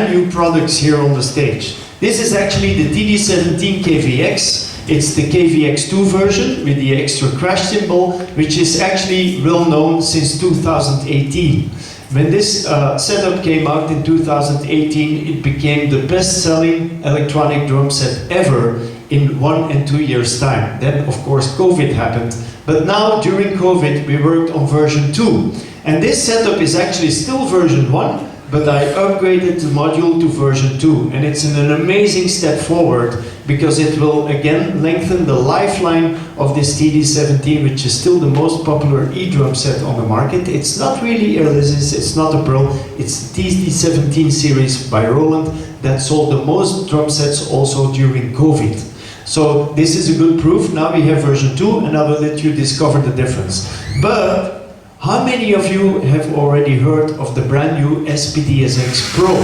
new products here on the stage. This is actually the TD17 KVX. It's the KVX2 version with the extra crash symbol, which is actually well known since 2018. When this setup came out in 2018, it became the best-selling electronic drum set ever in 1 and 2 years' time. Then, of course, COVID happened. But now, during COVID, we worked on version 2. And this setup is actually still version 1, but I upgraded the module to version 2. And it's an amazing step forward, because it will again lengthen the lifeline of this TD17, which is still the most popular e-drum set on the market. It's not really a Elysis, it's not a Pearl, it's the TD17 series by Roland that sold the most drum sets also during COVID. So this is a good proof. Now we have version 2, and I will let you discover the difference. But how many of you have already heard of the brand new SPDSX Pro?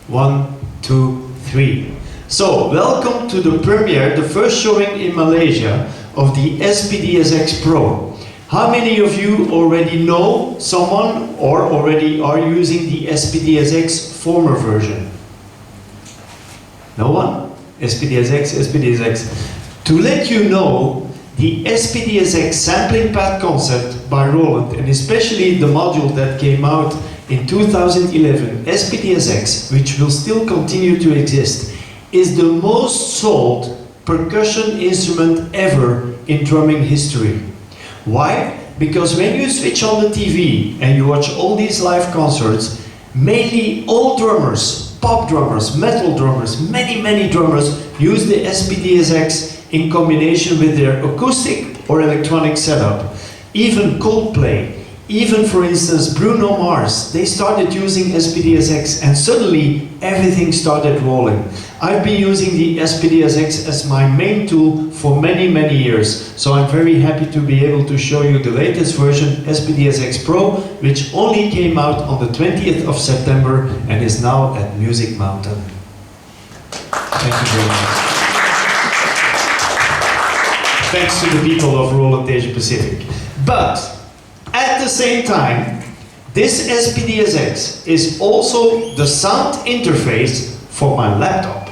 1, 2, 3. So, welcome to the premiere, the first showing in Malaysia of the SPDSX Pro. How many of you already know someone or already are using the SPDSX former version? No one? SPDSX. To let you know, the SPDSX sampling pad concept by Roland, and especially the module that came out in 2011, SPDSX, which will still continue to exist, is the most sold percussion instrument ever in drumming history. Why? Because when you switch on the TV and you watch all these live concerts, mainly all drummers, pop drummers, metal drummers, many drummers use the SPDSX in combination with their acoustic or electronic setup. Even Coldplay, even for instance Bruno Mars, they started using SPDSX and suddenly everything started rolling. I've been using the SPDSX as my main tool for many years, so I'm very happy to be able to show you the latest version, SPDSX Pro, which only came out on the 20th of September and is now at Music Mountain. Thank you very much. Thanks to the people of Roland Asia Pacific. But at the same time, this SPDSX is also the sound interface for my laptop.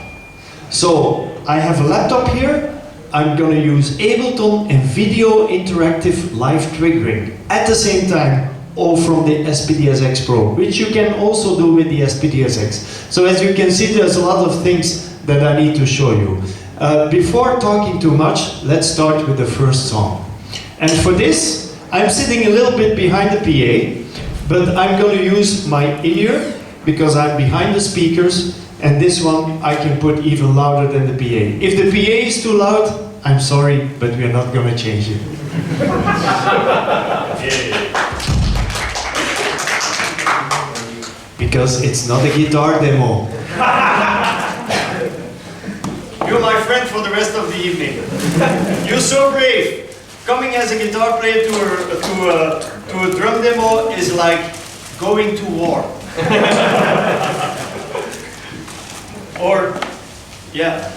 So I have a laptop here. I'm going to use Ableton and video interactive live triggering at the same time, all from the SPDSX Pro, which you can also do with the SPDSX. So as you can see, there's a lot of things that I need to show you. Before talking too much, let's start with the first song. And for this, I'm sitting a little bit behind the PA, but I'm going to use my in-ear because I'm behind the speakers, and this one I can put even louder than the PA. If the PA is too loud, I'm sorry, but we are not going to change it. Because it's not a guitar demo. You're my friend for the rest of the evening. You're so brave. Coming as a guitar player to a drum demo is like going to war. Or, yeah.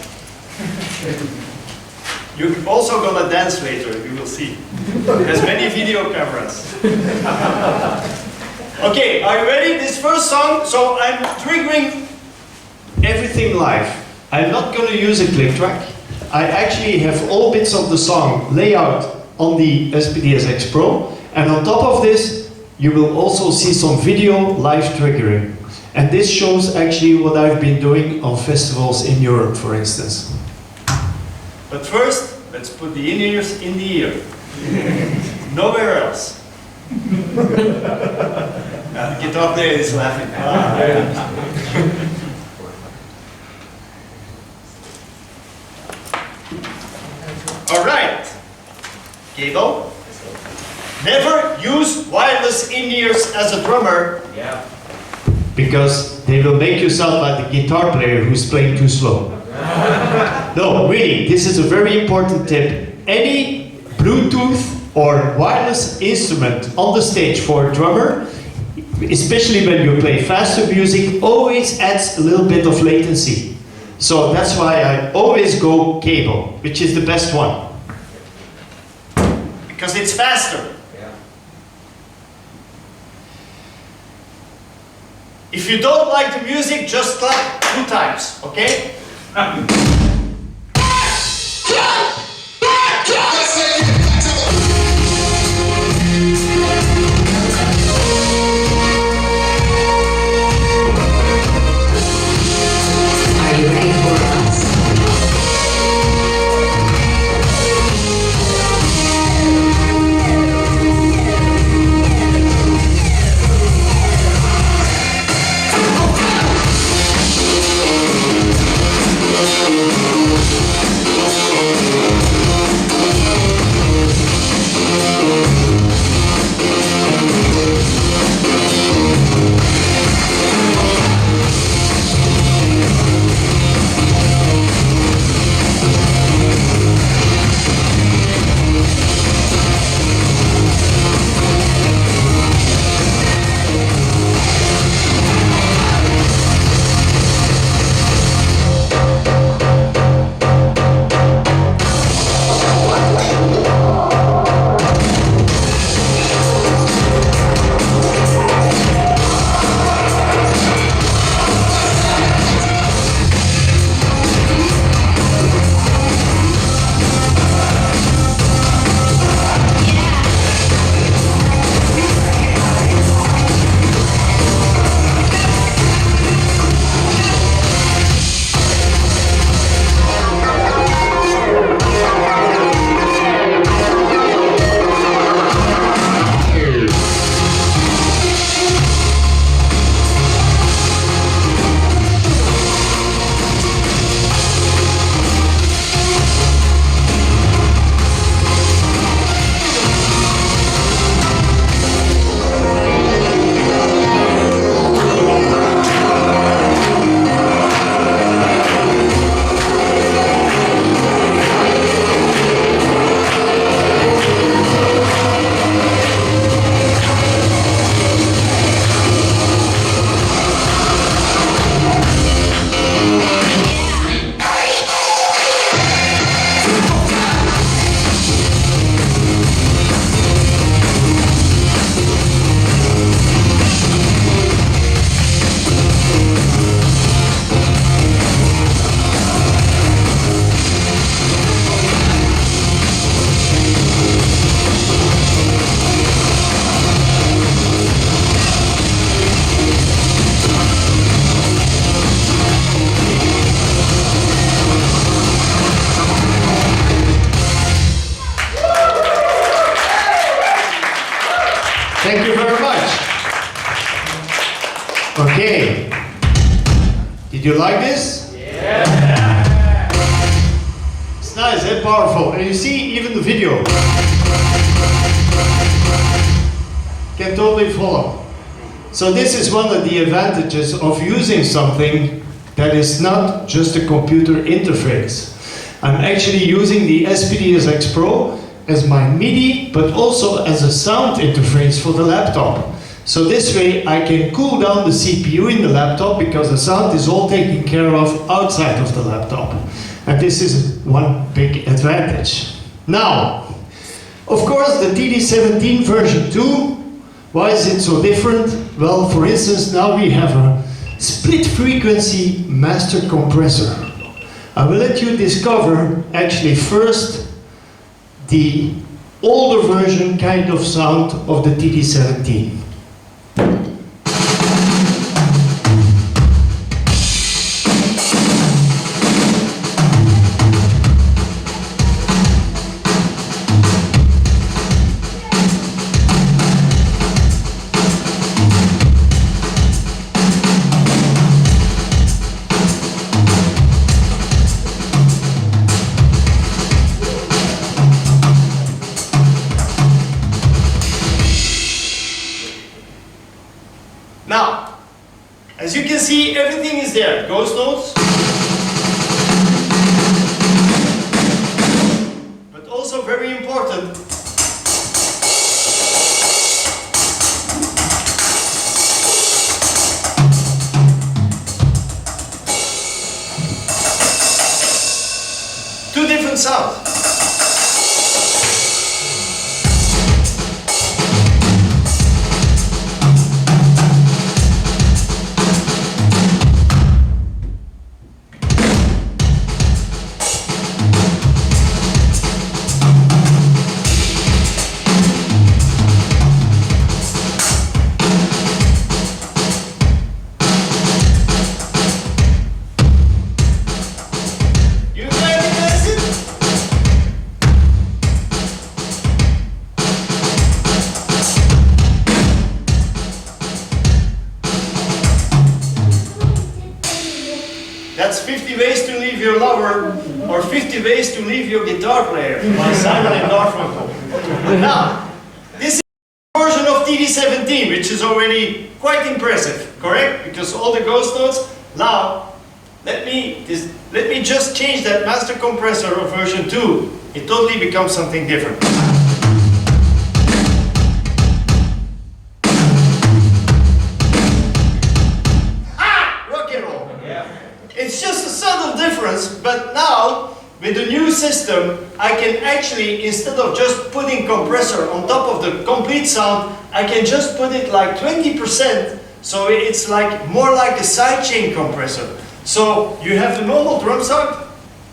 You're also gonna dance later, you will see. There's many video cameras. Okay, are you ready? This first song, so I'm triggering everything live. I'm not gonna use a click track. I actually have all bits of the song laid out on the SPDSX Pro, and on top of this you will also see some video live triggering, and this shows actually what I've been doing on festivals in Europe, for instance. But first, let's put the in-ears in the ear. Nowhere else. The guitar player is laughing. All right. Cable. Never use wireless in-ears as a drummer. Yeah. Because they will make you sound like the guitar player who's playing too slow. No, really, this is a very important tip. Any Bluetooth or wireless instrument on the stage for a drummer, especially when you play faster music, always adds a little bit of latency. So that's why I always go cable, which is the best one. Because it's faster. Yeah. If you don't like the music, just clap 2 times, okay? Are you ready for us? Thank you very much. Okay. Did you like this? Yeah. It's nice and powerful. And you see even the video. Can totally follow. So this is one of the advantages of using something that is not just a computer interface. I'm actually using the SPDSX Pro as my MIDI, but also as a sound interface for the laptop. So this way I can cool down the CPU in the laptop because the sound is all taken care of outside of the laptop. And this is one big advantage. Now, of course, the TD17 version 2, why is it so different? Well, for instance, now we have a split frequency master compressor. I will let you discover actually first the older version kind of sound of the TD17. Now, as you can see, everything is there. Ghost notes, but also very important, two different sounds. That's 50 ways to leave your lover, or 50 ways to leave your guitar player, by Simon and Garfunkel. Now, this is a version of TD17, which is already quite impressive, correct? Because all the ghost notes. Now, let me just change that master compressor of version 2. It totally becomes something different. It's just a subtle difference, but now, with the new system, I can actually, instead of just putting compressor on top of the complete sound, I can just put it like 20%, so it's like more like a sidechain compressor. So you have the normal drum sound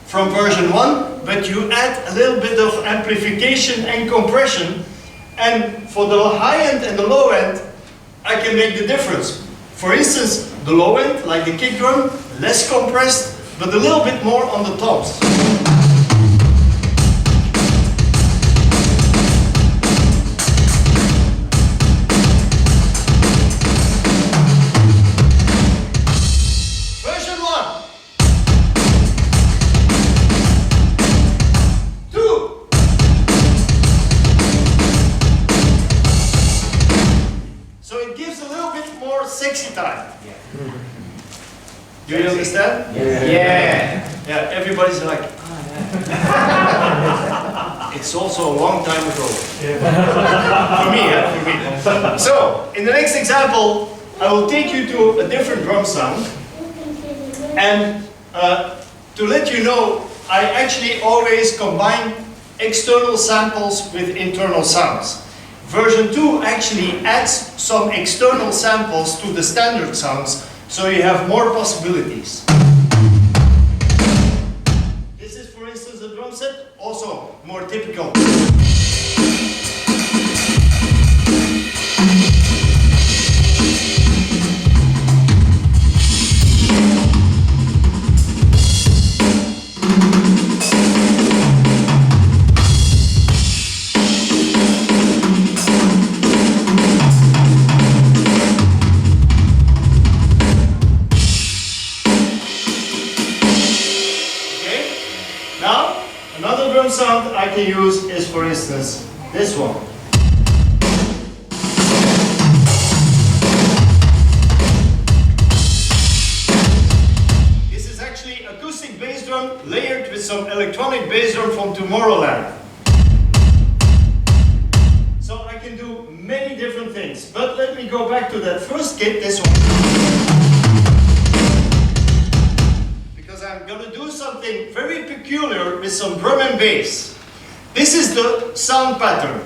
from version 1, but you add a little bit of amplification and compression, and for the high end and the low end, I can make the difference. For instance, the low end, like the kick drum, less compressed, but a little bit more on the tops. Version 1. 2. So it gives a little bit more sexy time. Do you understand? Yeah. Yeah, everybody's like, it's also a long time ago. For me, for me. So, in the next example, I will take you to a different drum sound. And to let you know, I actually always combine external samples with internal sounds. Version 2 actually adds some external samples to the standard sounds, so you have more possibilities. This is, for instance, a drum set, also more typical. Now, another drum sound I can use is, for instance, this one. This is actually acoustic bass drum layered with some electronic bass drum from Tomorrowland. So I can do many different things, but let me go back to that first kit, this one. I'm going to do something very peculiar with some drum and bass. This is the sound pattern.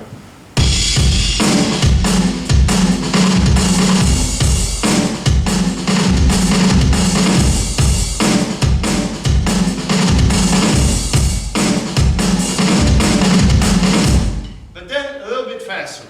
But then a little bit faster.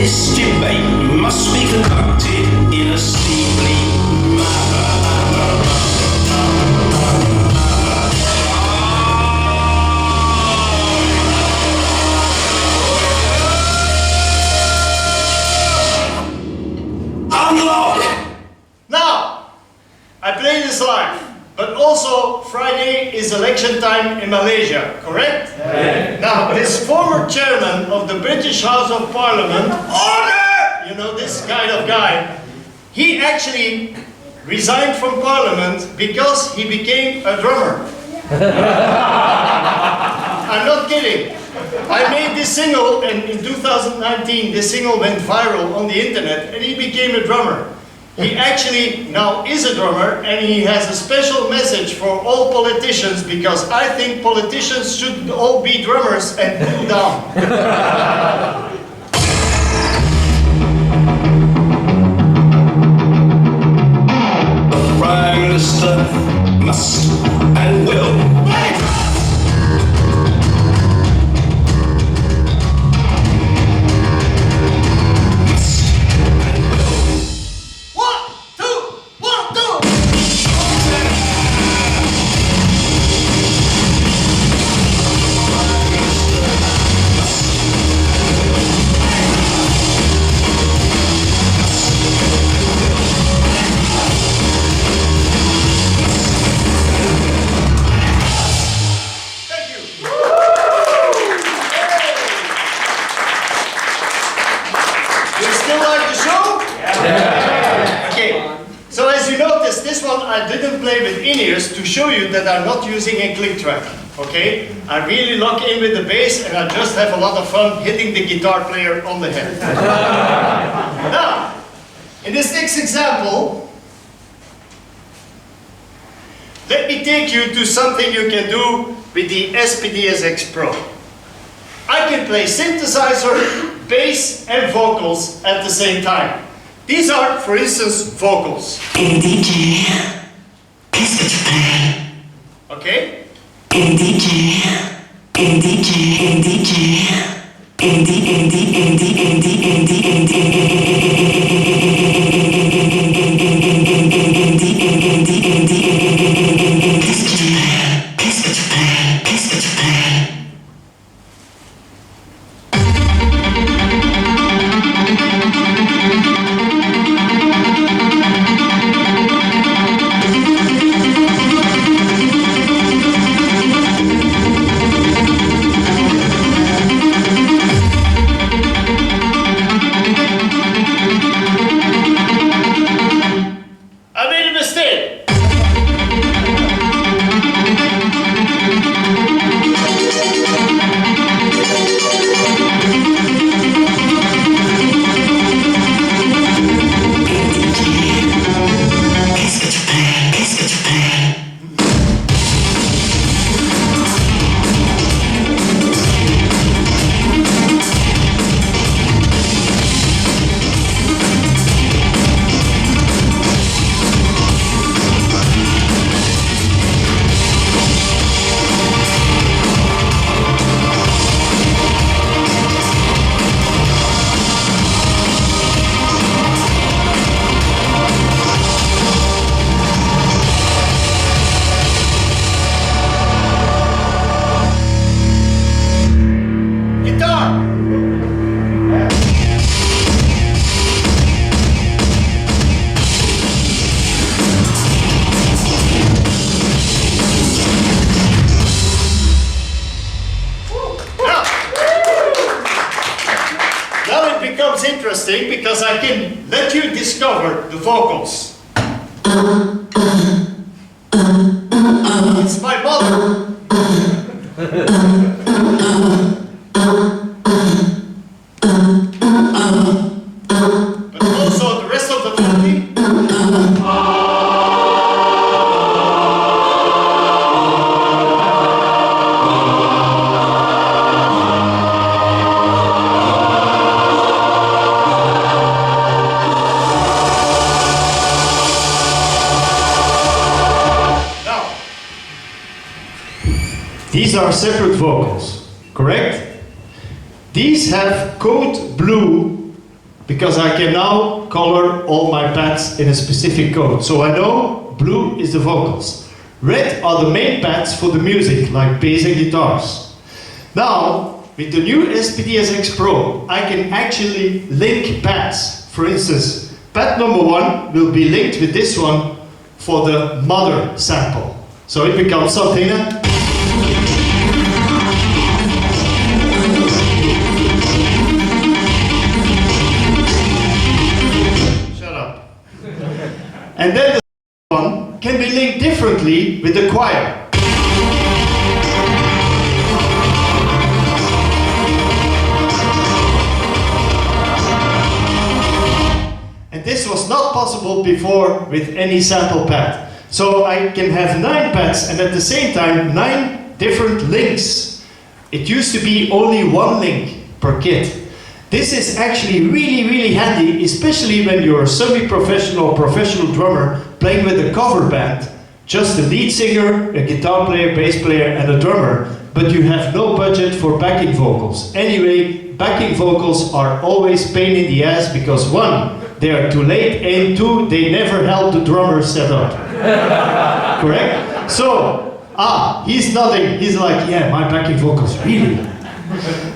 This debate must be conducted in a seemly Now, I play this live, but also Friday is election time in Malaysia, correct? Yeah. Now, this former chairman of the British House of Parliament, order! You know, this kind of guy, he actually resigned from Parliament because he became a drummer. I'm not kidding. I made this single, and in 2019, this single went viral on the internet, and he became a drummer. He actually now is a drummer, and he has a special message for all politicians, because I think politicians should all be drummers and cool down. The Prime Minister must and will. I didn't play with in-ears to show you that I'm not using a click track, okay? I really lock in with the bass and I just have a lot of fun hitting the guitar player on the head. Now, in this next example, let me take you to something you can do with the SPDSX Pro. I can play synthesizer, bass and vocals at the same time. These are, for instance, vocals. Hey DJ, qu'est-ce que tu fais? Okay? Hey DJ, hey DJ, hey DJ, hey qu'est-ce que tu fais? Qu'est-ce que tu fais? Interesting, because I can let you discover the vocals. It's my mother. But also the rest of the family. These are separate vocals, correct? These have code blue because I can now color all my pads in a specific code. So I know blue is the vocals. Red are the main pads for the music, like bass and guitars. Now, with the new SPDSX Pro, I can actually link pads. For instance, pad number 1 will be linked with this one for the mother sample. So it becomes something that and then the one can be linked differently with the choir. And this was not possible before with any sample pad. So I can have 9 pads and at the same time 9 different links. It used to be only 1 link per kit. This is actually really handy, especially when you're a semi-professional or professional drummer playing with a cover band. Just a lead singer, a guitar player, bass player and a drummer, but you have no budget for backing vocals. Anyway, backing vocals are always pain in the ass because 1, they are too late, and 2, they never help the drummer set up. Correct? So, he's nodding, he's like, yeah, my backing vocals, really.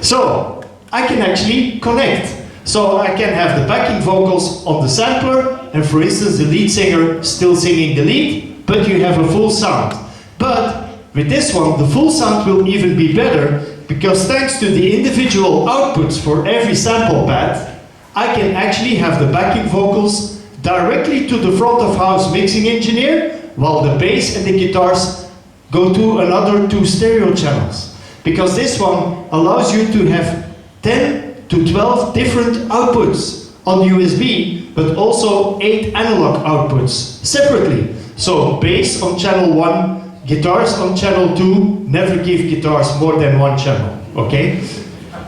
So, I can actually connect. So I can have the backing vocals on the sampler, and for instance the lead singer still singing the lead, but you have a full sound. But with this one, the full sound will even be better, because thanks to the individual outputs for every sample pad, I can actually have the backing vocals directly to the front of house mixing engineer, while the bass and the guitars go to another 2 stereo channels. Because this one allows you to have 10 to 12 different outputs on USB, but also 8 analog outputs separately. So bass on channel 1, guitars on channel 2, never give guitars more than 1 channel, okay?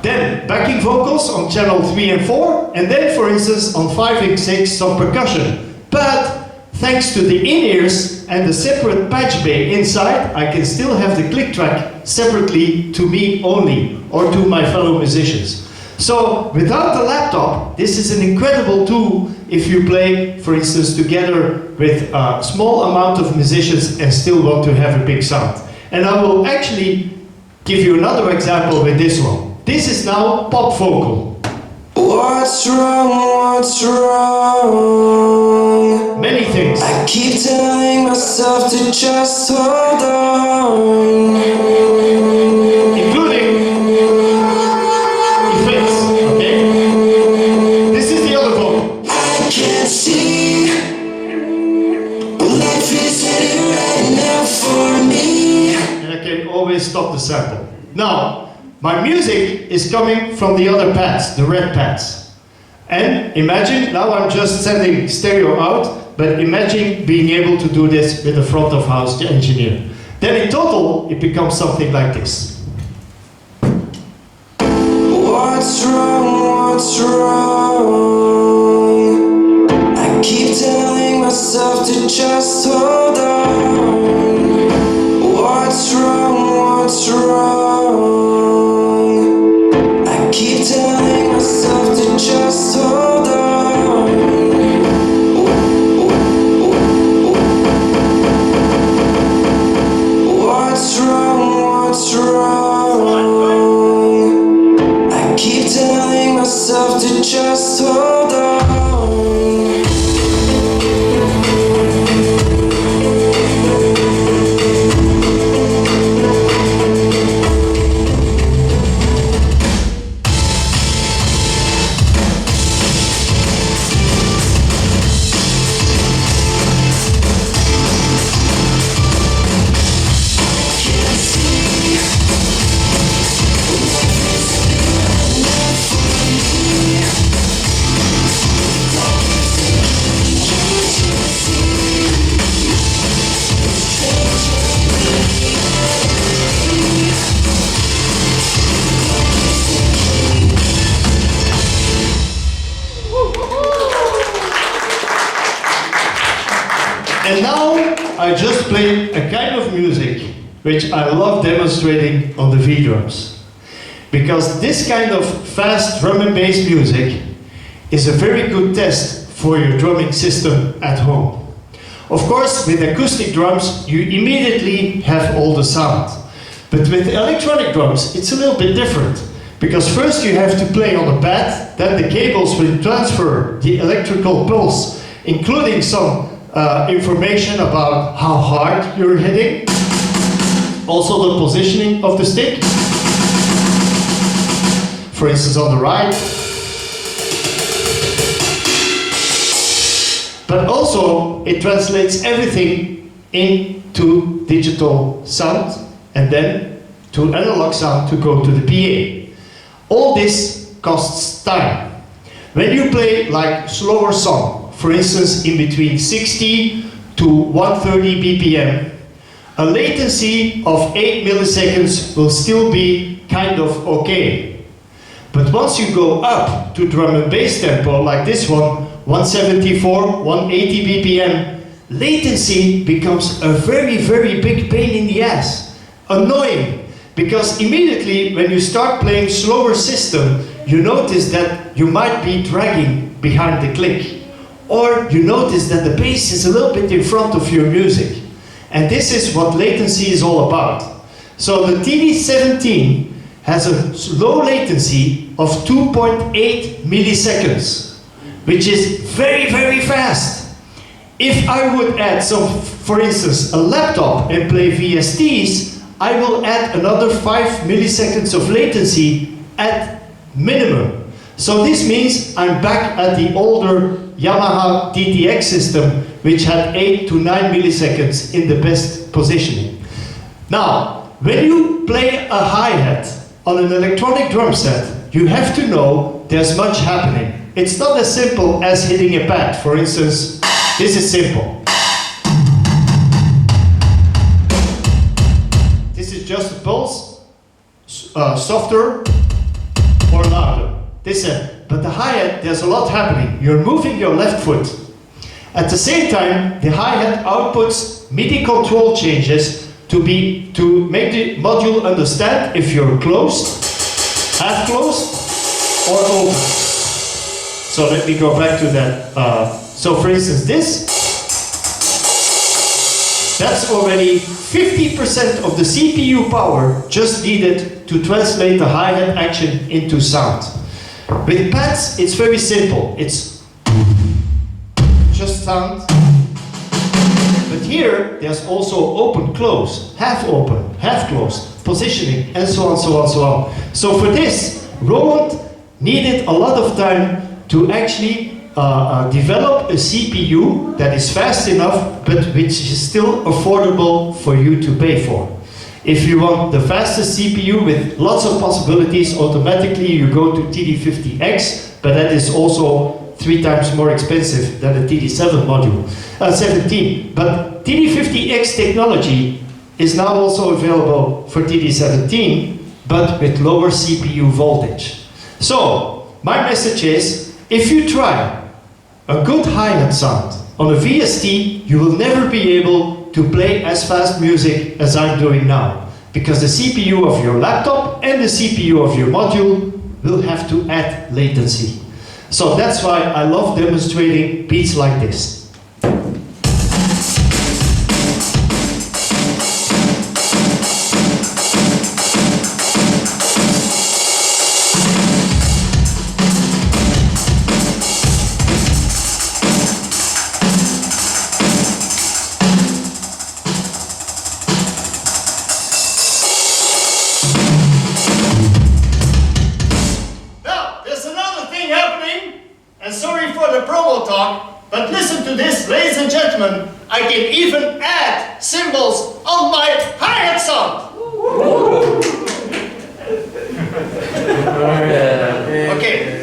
Then backing vocals on channel 3 and 4, and then for instance on 5 and 6 some percussion. But thanks to the in-ears and the separate patch bay inside, I can still have the click track separately to me only, or to my fellow musicians. So without the laptop, this is an incredible tool if you play, for instance, together with a small amount of musicians and still want to have a big sound. And I will actually give you another example with this one. This is now pop vocal. What's wrong, what's wrong? Many things. I keep telling myself to just hold on. Including effects, okay? This is the other vocal. I can't see life is heading right now for me. And I can always stop the sample. Now, my music is coming from the other pads, the red pads. And imagine, now I'm just sending stereo out, but imagine being able to do this with a front of house engineer. Then in total, it becomes something like this. What's wrong, what's wrong? I keep telling myself to just hold on. What's wrong, what's wrong? Keep telling myself to just hold on. What's wrong, what's wrong? I keep telling myself to just hold on. And now I just played a kind of music which I love demonstrating on the V-drums. Because this kind of fast drum and bass music is a very good test for your drumming system at home. Of course, with acoustic drums, you immediately have all the sound. But with electronic drums, it's a little bit different. Because first you have to play on a pad, then the cables will transfer the electrical pulse, including some information about how hard you're hitting, also the positioning of the stick. For instance, on the right. But also, it translates everything into digital sound and then to analog sound to go to the PA. All this costs time. When you play like slower song, for instance in between 60 to 130 BPM, a latency of 8 milliseconds will still be kind of okay. But once you go up to drum and bass tempo like this one, 174, 180 BPM, latency becomes a very, very big pain in the ass. Annoying. Because immediately when you start playing slower system, you notice that you might be dragging behind the click. Or you notice that the bass is a little bit in front of your music. And this is what latency is all about. So the TD17 has a low latency of 2.8 milliseconds, which is very, very fast. If I would add some, for instance, a laptop and play VSTs, I will add another 5 milliseconds of latency at minimum. So this means I'm back at the older Yamaha DTX system, which had 8 to 9 milliseconds in the best positioning. Now, when you play a hi-hat on an electronic drum set, you have to know there's much happening. It's not as simple as hitting a pad. For instance, this is simple. Just a pulse, softer or louder. But the hi-hat, there's a lot happening. You're moving your left foot. At the same time, the hi-hat outputs MIDI control changes to make the module understand if you're closed, half closed, or open. So let me go back to that. So for instance, that's already 50% of the CPU power just needed to translate the hi-hat action into sound. With pads, it's very simple. It's just sound. But here, there's also open, close, half open, half closed, positioning, and so on, so on, so on. So for this, Roland needed a lot of time to actually develop a CPU that is fast enough, but which is still affordable for you to pay for. If you want the fastest CPU with lots of possibilities, automatically you go to TD50X, but that is also 3 times more expensive than the TD7 module, 17. But TD50X technology is now also available for TD17, but with lower CPU voltage. So, my message is, if you try a good hi-hat sound on a VST, you will never be able to play as fast music as I'm doing now, because the CPU of your laptop and the CPU of your module will have to add latency. So that's why I love demonstrating beats like this. And sorry for the promo talk, but listen to this, ladies and gentlemen. I can even add cymbals on my hi-hat sound. Okay.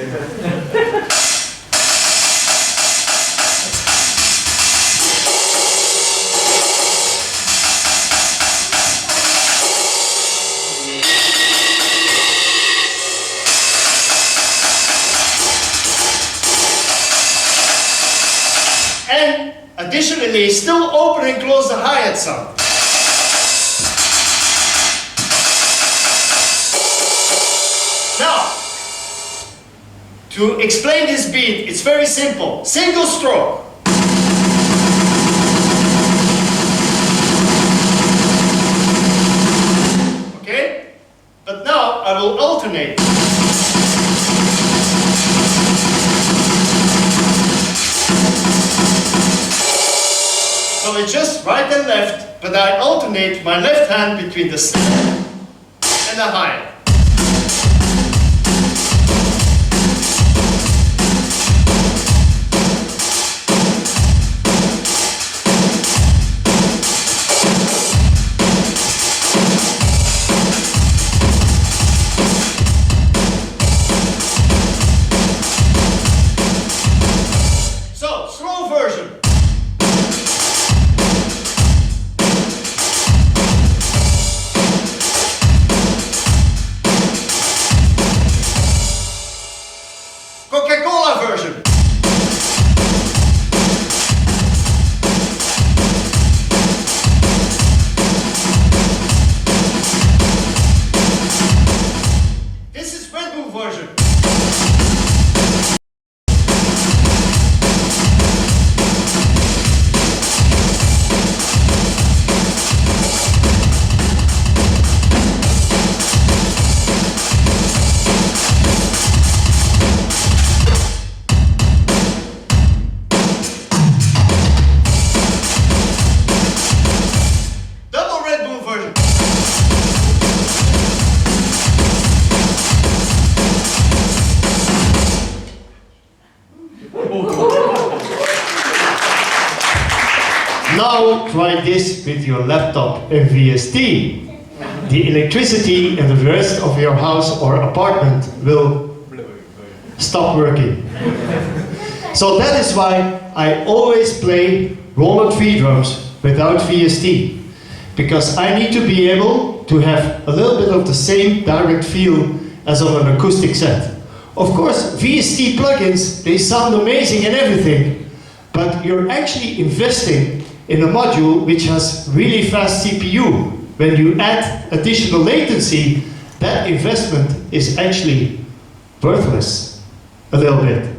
And additionally, still open and close the hi-hat sound. Now, To explain this beat, it's very simple. Single stroke. Okay? But now I will alternate. So it's just right and left, but I alternate my left hand between the snare and the hi-hat. So, slow version. Coca-Cola version. This is Red Bull version. Double Red Bull version. Now try this with your laptop and VST. The electricity in the rest of your house or apartment will stop working. So that is why I always play roller tree drums without VST. Because I need to be able to have a little bit of the same direct feel as on an acoustic set. Of course, VST plugins, they sound amazing and everything, but you're actually investing in a module which has really fast CPU. When you add additional latency, that investment is actually worthless a little bit.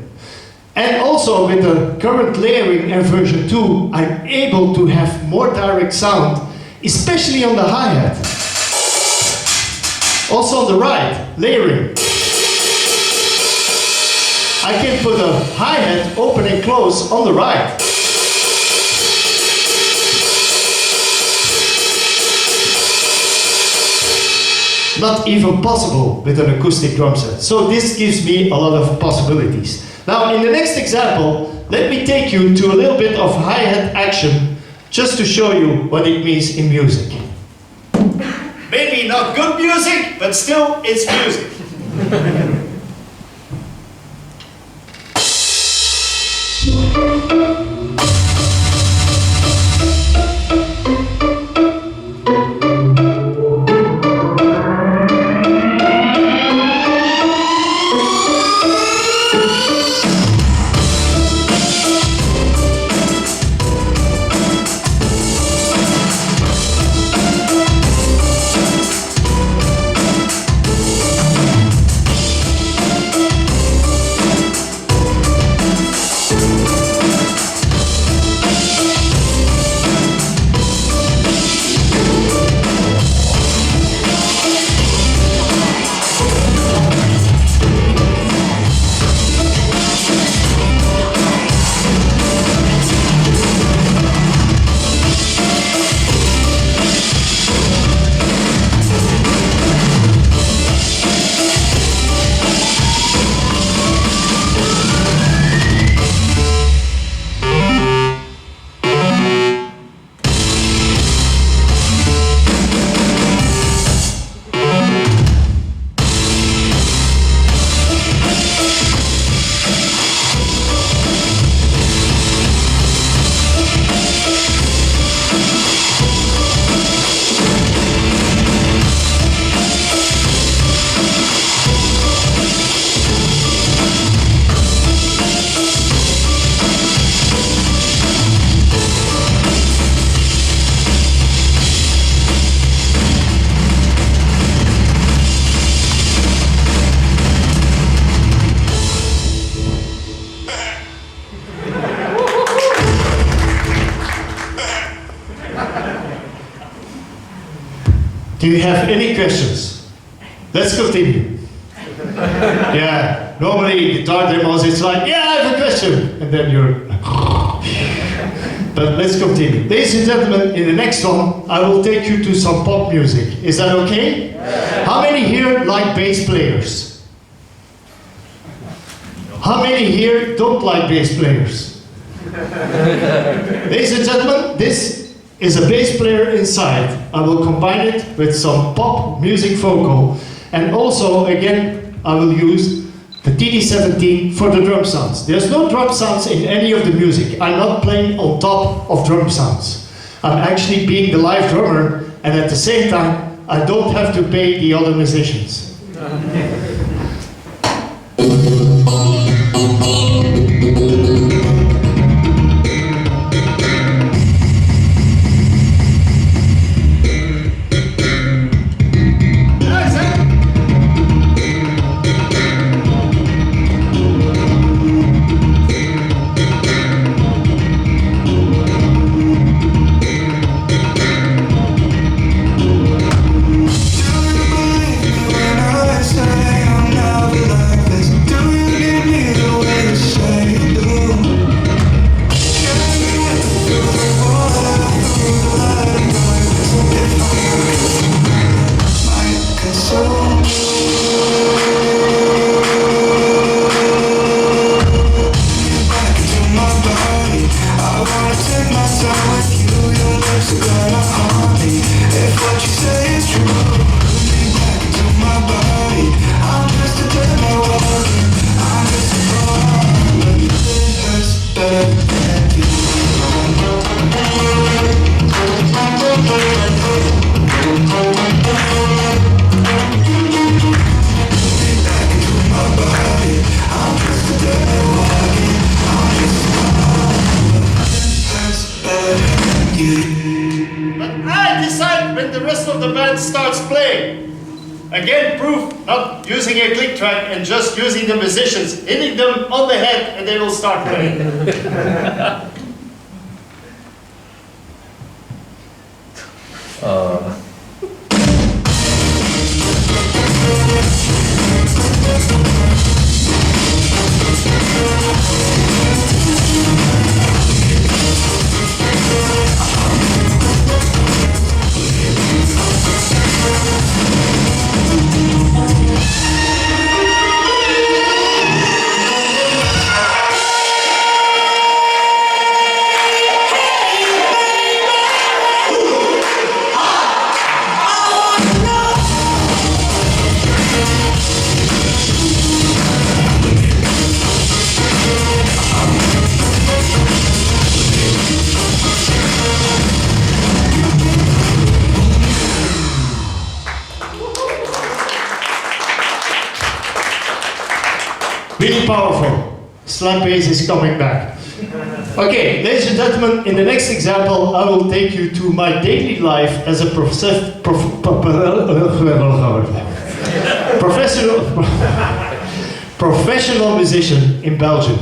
And also with the current layering and version 2, I'm able to have more direct sound, especially on the hi-hat. Also on the right, layering. I can put a hi-hat open and close on the right. Not even possible with an acoustic drum set. So this gives me a lot of possibilities. Now in the next example, let me take you to a little bit of hi-hat action just to show you what it means in music. Maybe not good music, but still it's music. Do you have any questions? Let's continue. Yeah, normally guitar demos it's like, yeah, I have a question, and then you're like, but let's continue. Ladies and gentlemen, in the next one, I will take you to some pop music. Is that okay? Yeah. How many here like bass players? How many here don't like bass players? Ladies and gentlemen, this is a bass player inside. I will combine it with some pop music vocal, and also again I will use the TD-17 for the drum sounds. There's no drum sounds in any of the music. I'm not playing on top of drum sounds. I'm actually being the live drummer, and at the same time I don't have to pay the other musicians. Again, proof, not using a click track and just using the musicians, hitting them on the head and they will start playing. Really powerful. Slam bass is coming back. Okay, ladies and gentlemen, in the next example, I will take you to my daily life as a professional musician in Belgium.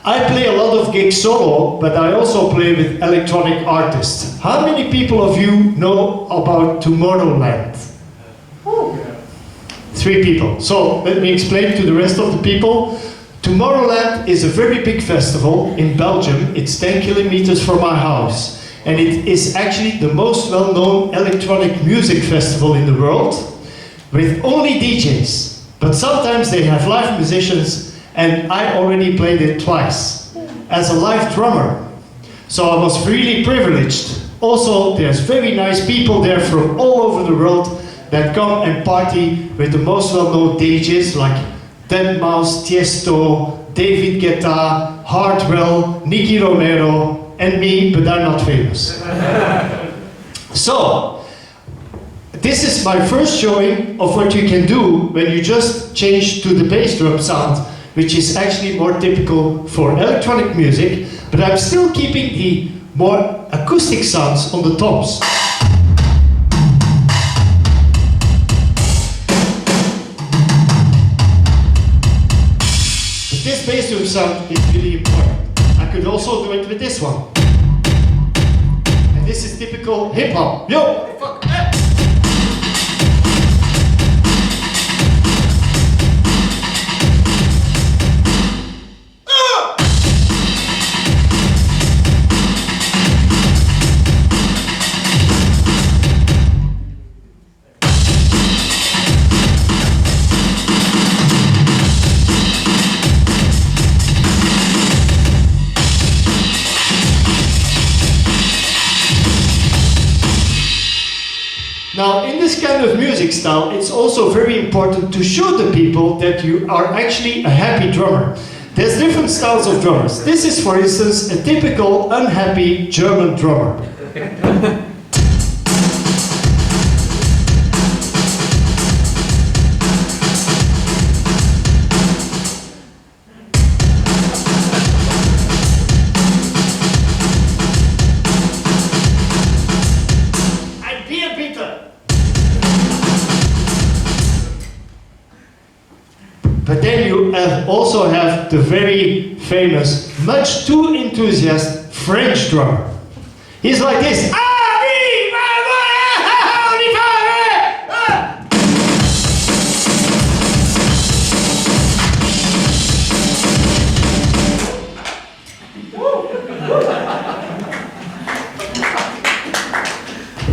I play a lot of gigs solo, but I also play with electronic artists. How many people of you know about Tomorrowland? 3 people. So let me explain to the rest of the people. Tomorrowland is a very big festival in Belgium. It's 10 kilometers from my house. And it is actually the most well-known electronic music festival in the world, with only DJs. But sometimes they have live musicians, and I already played it twice as a live drummer. So I was really privileged. Also, there's very nice people there from all over the world that come and party with the most well-known DJs like Deadmau5, Tiesto, David Guetta, Hardwell, Nicky Romero, and me, but I'm not famous. So, this is my first showing of what you can do when you just change to the bass drum sound, which is actually more typical for electronic music, but I'm still keeping the more acoustic sounds on the toms. This bass drum sound is really important. I could also do it with this one. And this is typical hip hop. Yo, fuck. this kind of music style, it's also very important to show the people that you are actually a happy drummer. There's different styles of drummers. This is, for instance, a typical unhappy German drummer. But then you also have the very famous, much too enthusiastic French drummer. He's like this.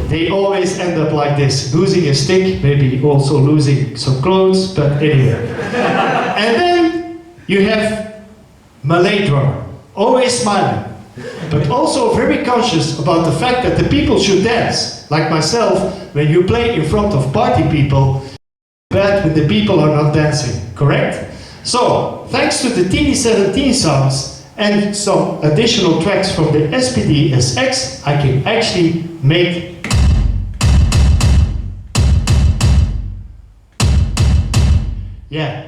They always end up like this, losing a stick, maybe also losing some clothes, but anyway. And then you have Malay drummer, always smiling, but also very conscious about the fact that the people should dance. Like myself, when you play in front of party people, bad when the people are not dancing, correct? So, thanks to the TD17 sounds and some additional tracks from the SPD SX, I can actually make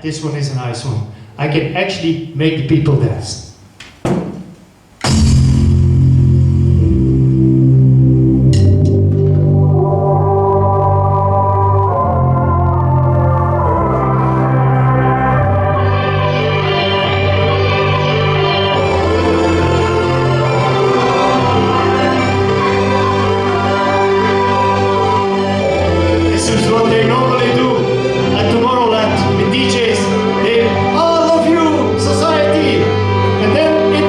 this one is a nice one. I can actually make the people dance. This is what they normally do at Tomorrowland with DJs. They, I love you, society. And then it...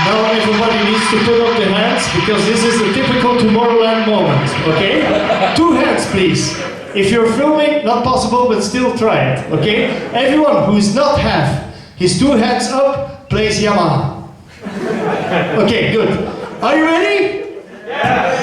Now everybody needs to put up their hands because this is the typical Tomorrowland moment, okay? 2 hands, please. If you're filming, not possible, but still try it, okay? Everyone who's not half, his 2 hands up, plays Yamaha. Okay, good. Are you ready? Yeah!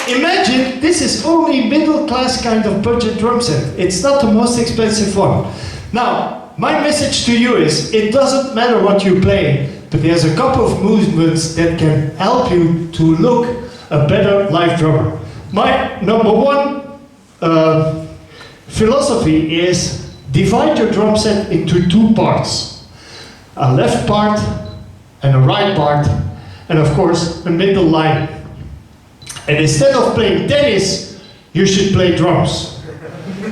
Imagine this is only middle-class kind of budget drum set. It's not the most expensive one. Now, my message to you is, it doesn't matter what you play, but there's a couple of movements that can help you to look a better live drummer. My number one philosophy is divide your drum set into 2 parts. A left part and a right part, and of course a middle line. And instead of playing tennis, you should play drums.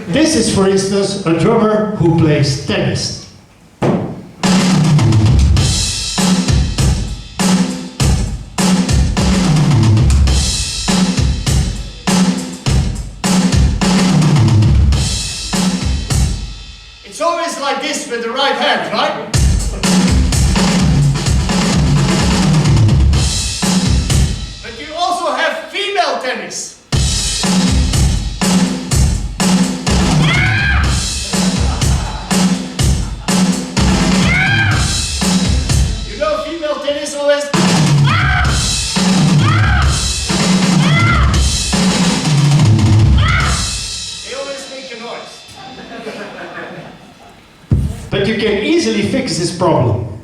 This is, for instance, a drummer who plays tennis. It's always like this with the right hand, right? But you also have female tennis. You know female tennis always... They always make a noise. But you can easily fix this problem.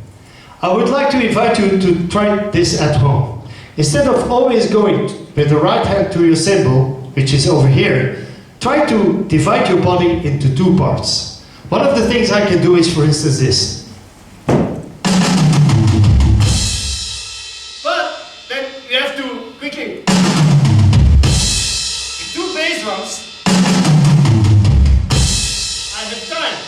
I would like to invite you to try this at home. Instead of always going with the right hand to your cymbal, which is over here, try to divide your body into two parts. One of the things I can do is, for instance, this. But then we have to quickly. With two bass drums, I have time.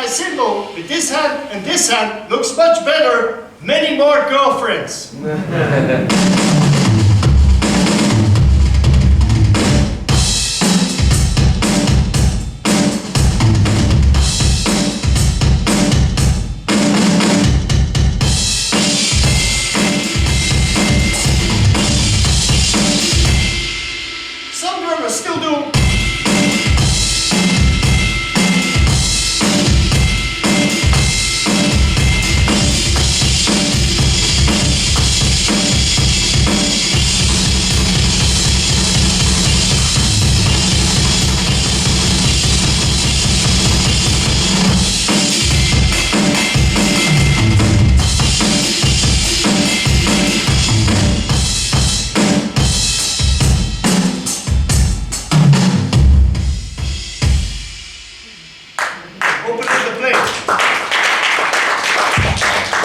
Cymbal with this hand and this hand looks much better. Many more girlfriends. Some drummers still do.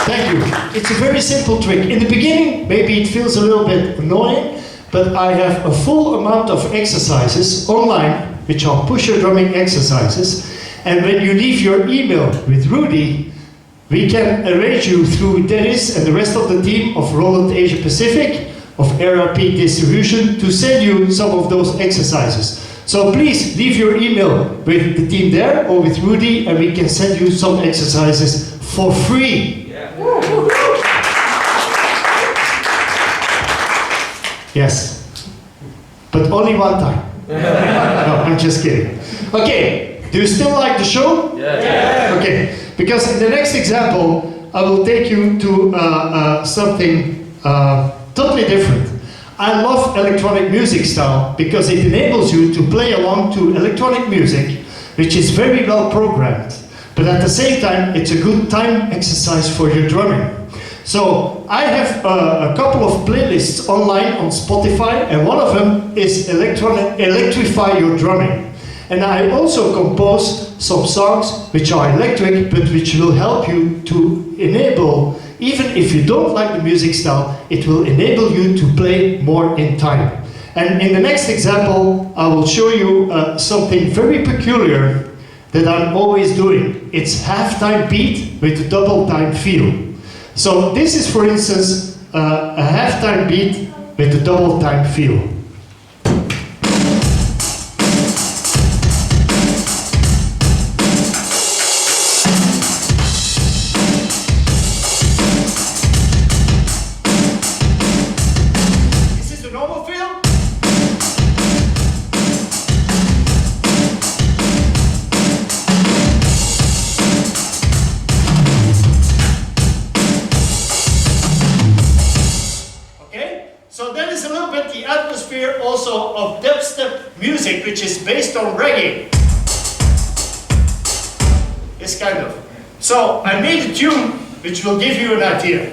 Thank you. It's a very simple trick. In the beginning, maybe it feels a little bit annoying, but I have a full amount of exercises online, which are pusher drumming exercises. And when you leave your email with Rudy, we can arrange you through Dennis and the rest of the team of Roland Asia Pacific, of RRP Distribution, to send you some of those exercises. So please leave your email with the team there or with Rudy, and we can send you some exercises for free. Yes, but only one time. No, I'm just kidding. Okay, do you still like the show? Yeah. Okay, because in the next example, I will take you to something totally different. I love electronic music style because it enables you to play along to electronic music, which is very well programmed. But at the same time, it's a good time exercise for your drumming. So I have a couple of playlists online on Spotify, and one of them is Electrify Your Drumming. And I also compose some songs which are electric, but which will help you to enable, even if you don't like the music style, it will enable you to play more in time. And in the next example, I will show you something very peculiar that I'm always doing. It's half-time beat with a double-time feel. So this is, for instance, a half-time beat with a double-time feel. This is the normal feel. So that is a little bit the atmosphere also of dubstep music, which is based on reggae. This kind of. So I made a tune which will give you an idea.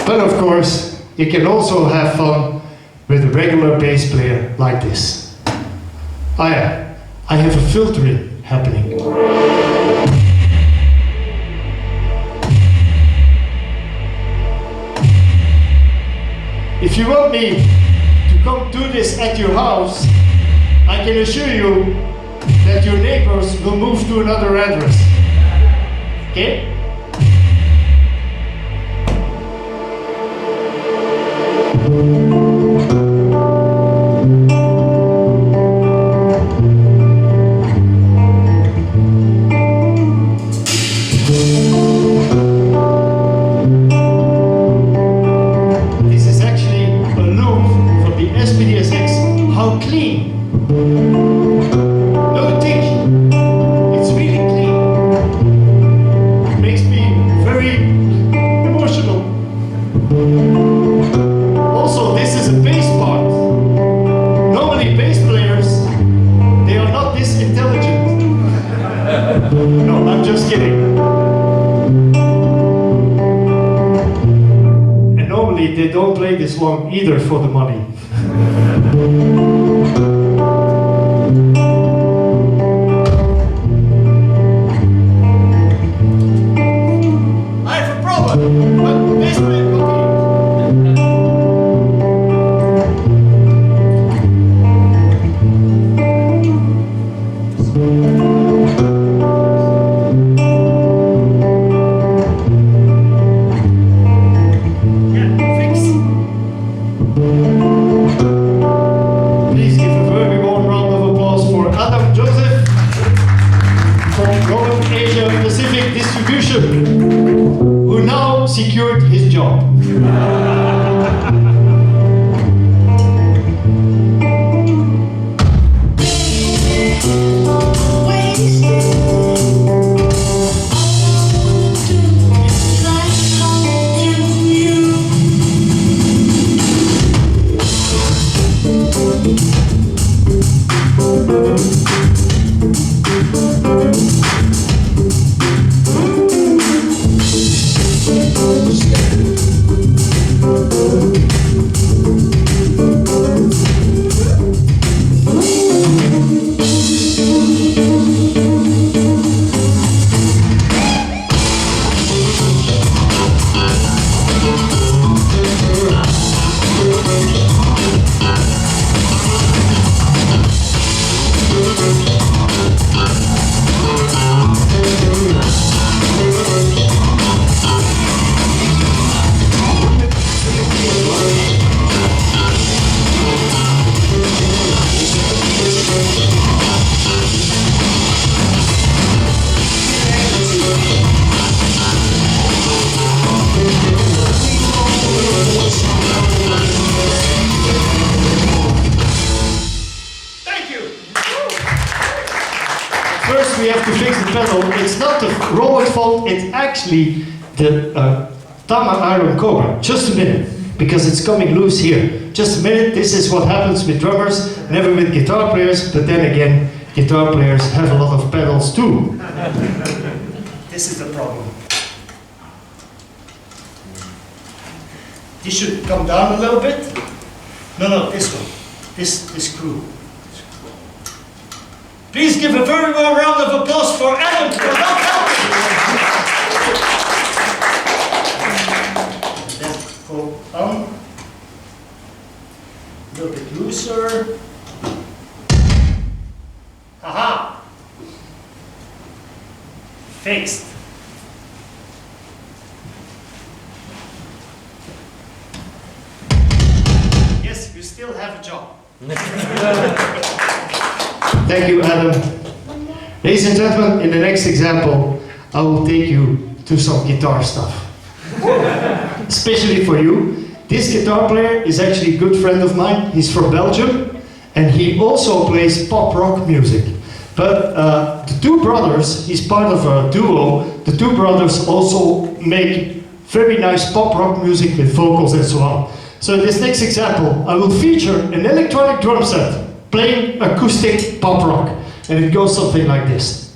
But of course, you can also have fun with a regular bass player like this. I have a filtering happening. If you want me to come do this at your house, I can assure you that your neighbors will move to another address. Okay? This is actually a loop from the SPDSX. How clean! No tick. It's really clean. Makes me very emotional. Also, this is a bass part. Normally, bass players, they are not this intelligent. No, I'm just kidding. And normally, they don't play this long either for the money. I have a problem, but bass player continues. Please give a very warm round of applause for Adam Joseph from Golden Asia Pacific Distribution, who now secured his job. pedal, it's not the robot fault, it's actually the Tama Iron Cobra. Just a minute, because it's coming loose here. Just a minute, this is what happens with drummers, never with guitar players, but then again, guitar players have a lot of pedals too. This is the problem. This should come down a little bit. No, this one. This screw. Please give a very warm round of applause for Adam for not helping. Let's go on. A little bit looser. Aha! Fixed. Yes, you still have a job. Thank you, Adam. Ladies and gentlemen, in the next example, I will take you to some guitar stuff. Especially for you. This guitar player is actually a good friend of mine. He's from Belgium, and he also plays pop rock music. But the two brothers, he's part of a duo, the two brothers also make very nice pop rock music with vocals and so on. So in this next example, I will feature an electronic drum set playing acoustic pop rock. And it goes something like this.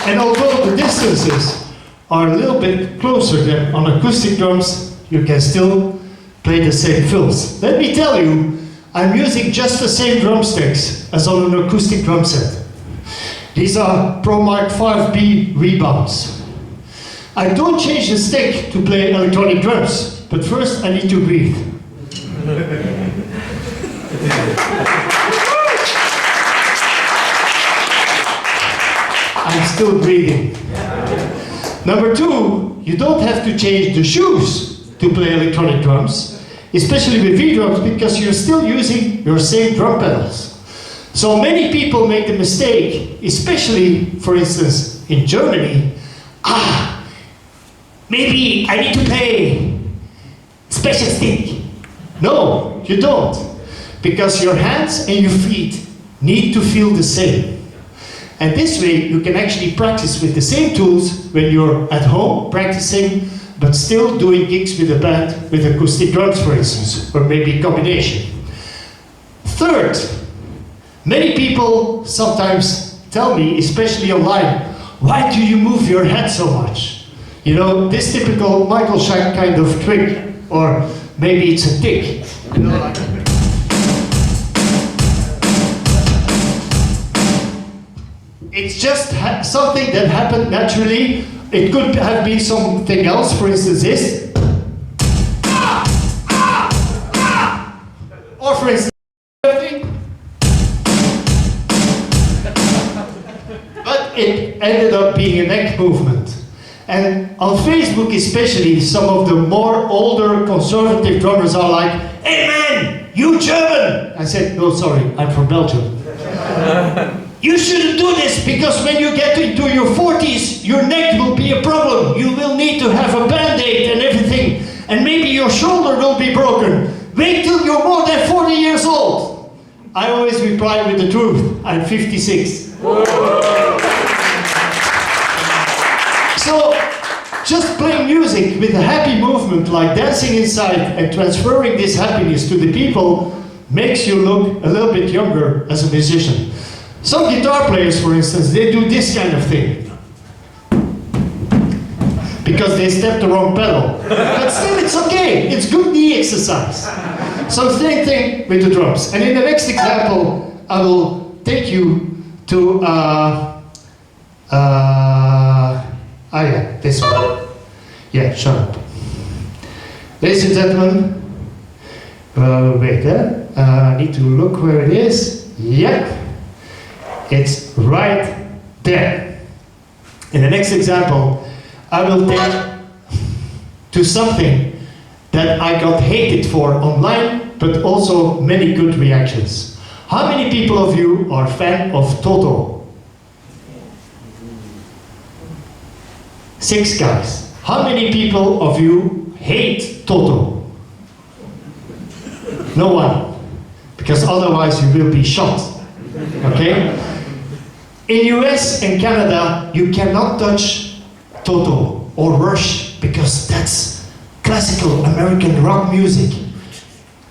And although the distances are a little bit closer than on acoustic drums, you can still play the same fills. Let me tell you, I'm using just the same drumsticks as on an acoustic drum set. These are Pro Mark 5B rebounds. I don't change the stick to play electronic drums, but first I need to breathe. I'm still breathing. Number two, you don't have to change the shoes to play electronic drums, especially with V-drums, because you're still using your same drum pedals. So many people make the mistake, especially, for instance, in Germany, maybe I need to play special stick. No, you don't, because your hands and your feet need to feel the same. And this way, you can actually practice with the same tools when you're at home practicing, but still doing gigs with a band, with acoustic drums, for instance, or maybe a combination. Third, many people sometimes tell me, especially online, why do you move your head so much? You know, this typical Michael Schack kind of trick, or maybe it's a tick. You know, like, it's just something that happened naturally. It could have been something else, for instance this. Or for instance, but it ended up being a neck movement. And on Facebook especially, some of the more older conservative drummers are like, "Hey man, you German!" I said, "No, sorry, I'm from Belgium." You shouldn't do this, because when you get into your 40s, your neck will be a problem. You will need to have a band-aid and everything. And maybe your shoulder will be broken. Wait till you're more than 40 years old. I always reply with the truth. I'm 56. So, just playing music with a happy movement, like dancing inside and transferring this happiness to the people, makes you look a little bit younger as a musician. Some guitar players, for instance, they do this kind of thing. Because they stepped the wrong pedal. But still, it's okay. It's good knee exercise. So same thing with the drums. And in the next example, I will take you to, this one. Yeah, shut up. Ladies and gentlemen, wait, I need to look where it is. Yep. It's right there. In the next example, I will take to something that I got hated for online, but also many good reactions. How many people of you are fan of Toto? 6 guys. How many people of you hate Toto? No one. Because otherwise you will be shot. Okay? In US and Canada, you cannot touch Toto or Rush, because that's classical American rock music.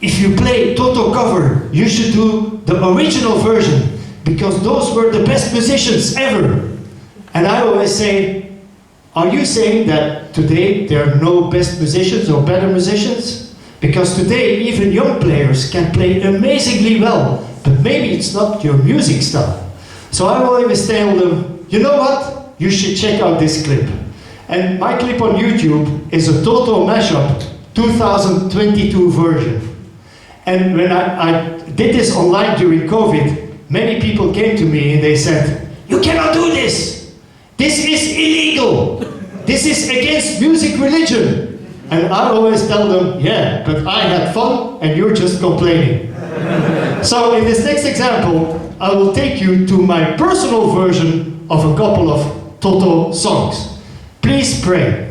If you play Toto cover, you should do the original version, because those were the best musicians ever. And I always say, are you saying that today there are no best musicians or better musicians? Because today even young players can play amazingly well, but maybe it's not your music style. So I always tell them, you know what? You should check out this clip. And my clip on YouTube is a Toto mashup 2022 version. And when I did this online during COVID, many people came to me and they said, "You cannot do this! This is illegal! This is against music religion!" And I always tell them, yeah, but I had fun and you're just complaining. So in this next example, I will take you to my personal version of a couple of Toto songs. Please pray.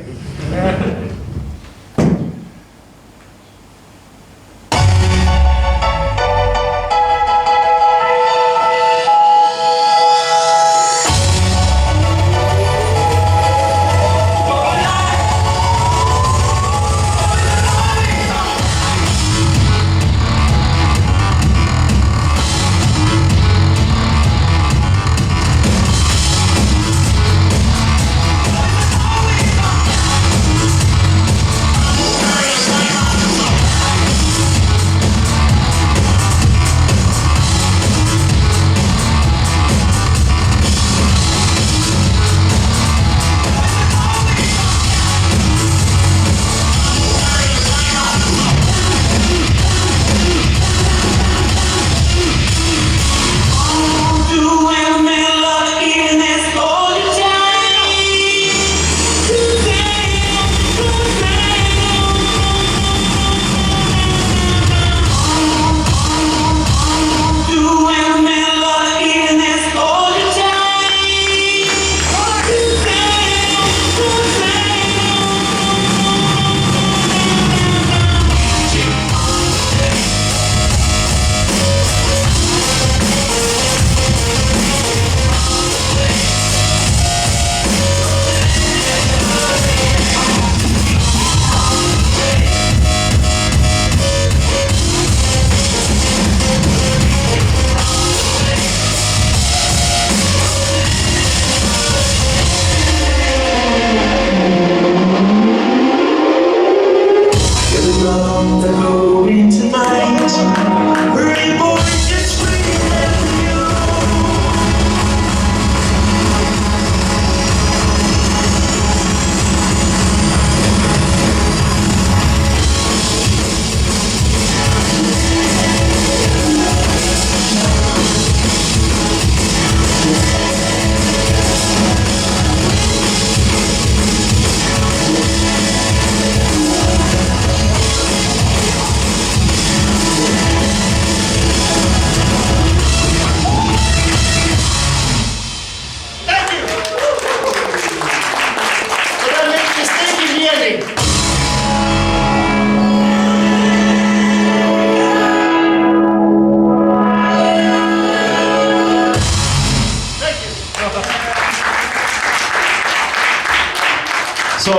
So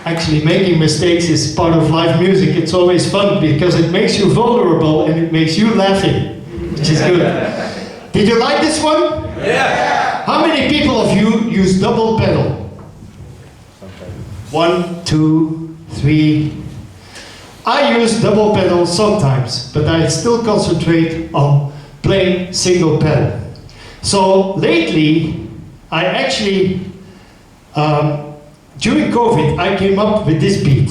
actually making mistakes is part of live music. It's always fun because it makes you vulnerable and it makes you laughing, which is good. Did you like this one? Yeah. How many people of you use double pedal? 1, 2, 3. I use double pedal sometimes, but I still concentrate on playing single pedal. So lately, I actually, during COVID, I came up with this beat.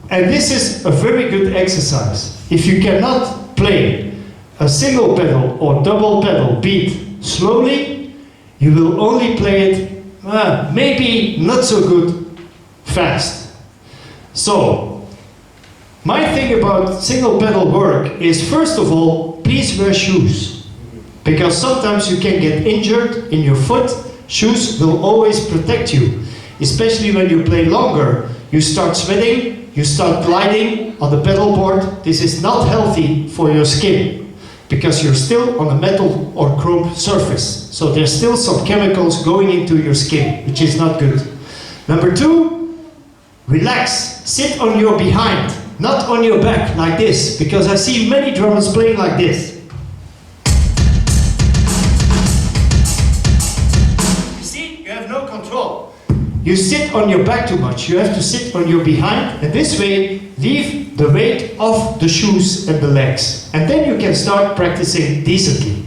And this is a very good exercise. If you cannot play a single pedal or double pedal beat slowly, you will only play it maybe not so good fast. So, my thing about single pedal work is, first of all, please wear shoes. Because sometimes you can get injured in your foot. Shoes will always protect you. Especially when you play longer. You start sweating, you start gliding on the pedal board. This is not healthy for your skin. Because you're still on a metal or chrome surface. So there's still some chemicals going into your skin, which is not good. Number 2, relax. Sit on your behind, not on your back like this. Because I see many drummers playing like this. You see, you have no control. You sit on your back too much. You have to sit on your behind, and this way leave the weight off the shoes and the legs. And then you can start practicing decently.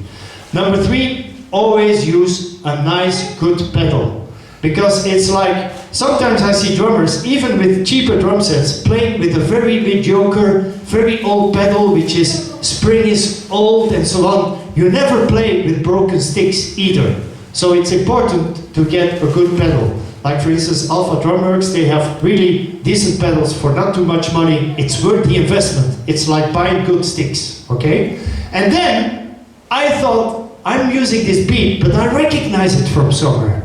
Number 3, always use a nice, good pedal. Because it's like, sometimes I see drummers, even with cheaper drum sets, playing with a very mediocre, very old pedal, which is, spring is old and so on. You never play with broken sticks either. So it's important to get a good pedal. Like for instance, Alpha Drumworks, they have really decent pedals for not too much money. It's worth the investment. It's like buying good sticks, okay? And then, I thought, I'm using this beat, but I recognize it from somewhere.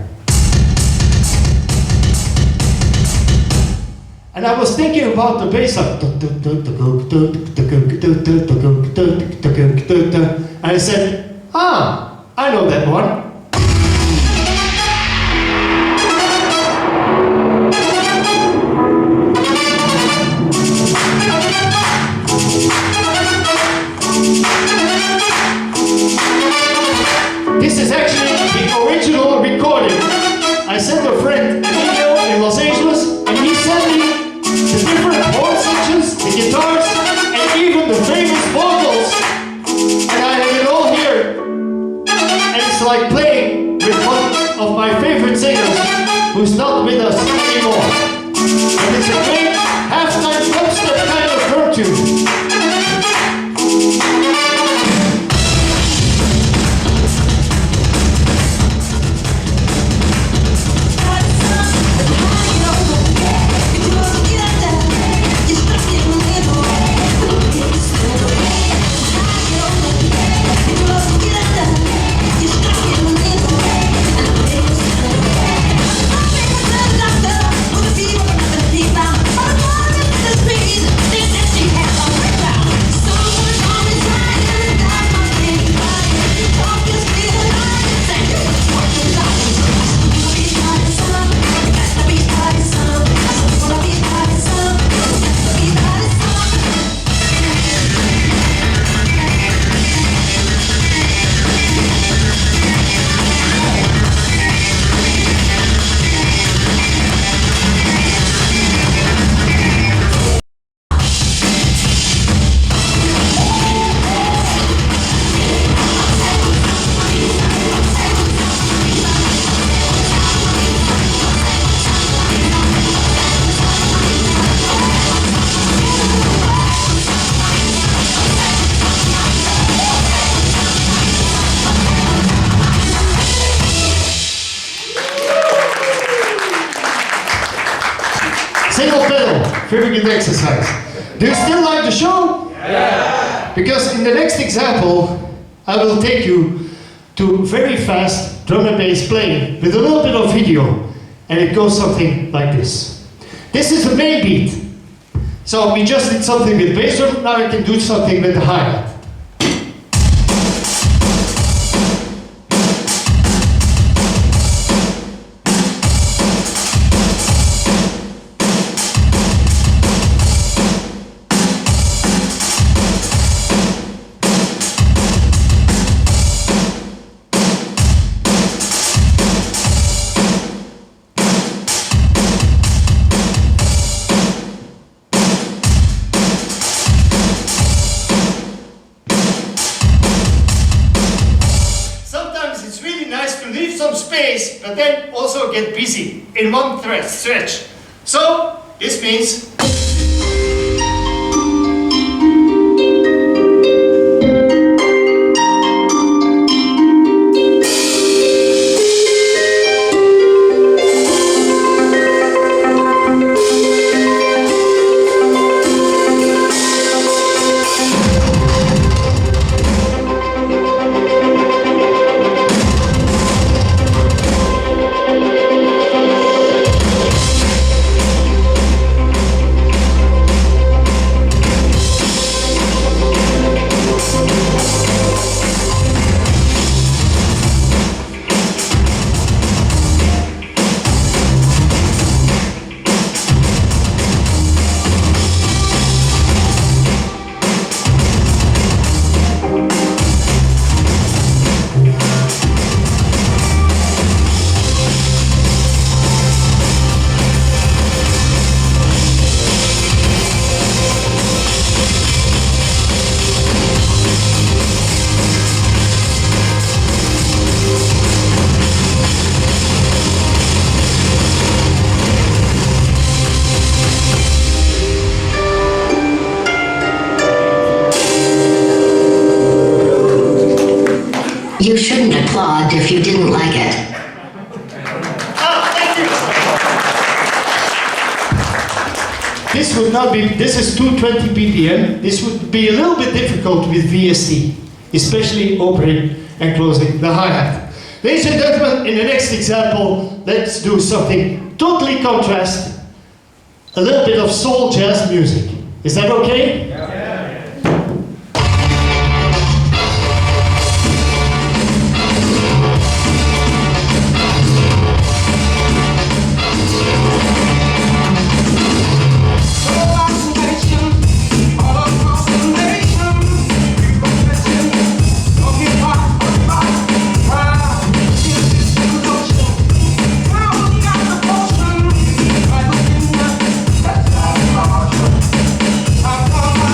And I was thinking about the bass like, and I said, I know that one. This is actually the original recording. I sent a friend an email in Los Angeles, and he sent me the different horn sections, the guitars, and even the famous vocals. And I have it all here. And it's like playing with one of my favorite singers who's not with us anymore. And it's a great halftime dubstep kind of drum tune. Please, think that she has a Very good exercise. Do you still like the show? Yeah! Because in the next example, I will take you to very fast drum and bass playing with a little bit of video, and it goes something like this. This is the main beat. So we just did something with bass drum, now I can do something with the hi-hat. Space, but then also get busy in one stretch. So this means You shouldn't applaud if you didn't like it. this would not be, this is 220 BPM. This would be a little bit difficult with VST, especially opening and closing the hi-hat. Ladies and gentlemen, in the next example, let's do something totally contrast, a little bit of soul jazz music. Is that okay? Yeah. I'm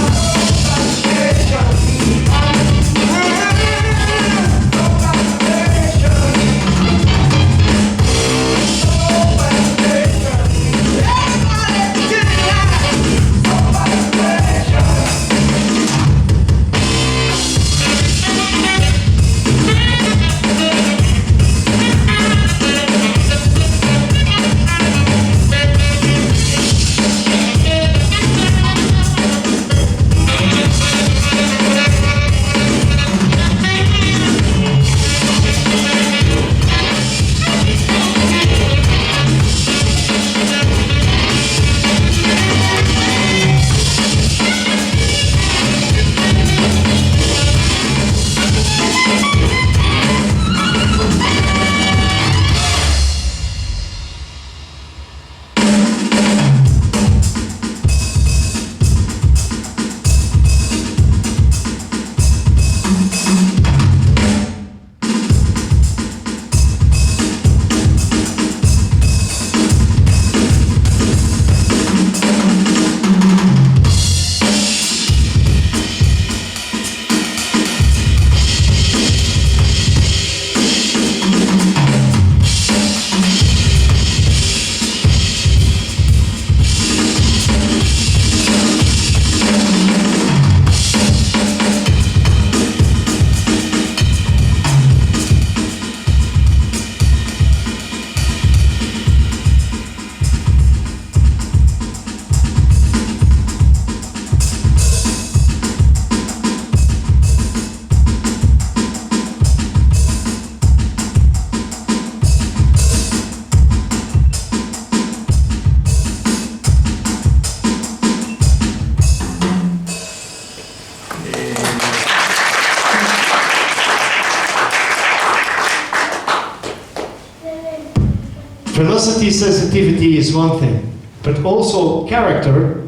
velocity sensitivity is one thing, but also character,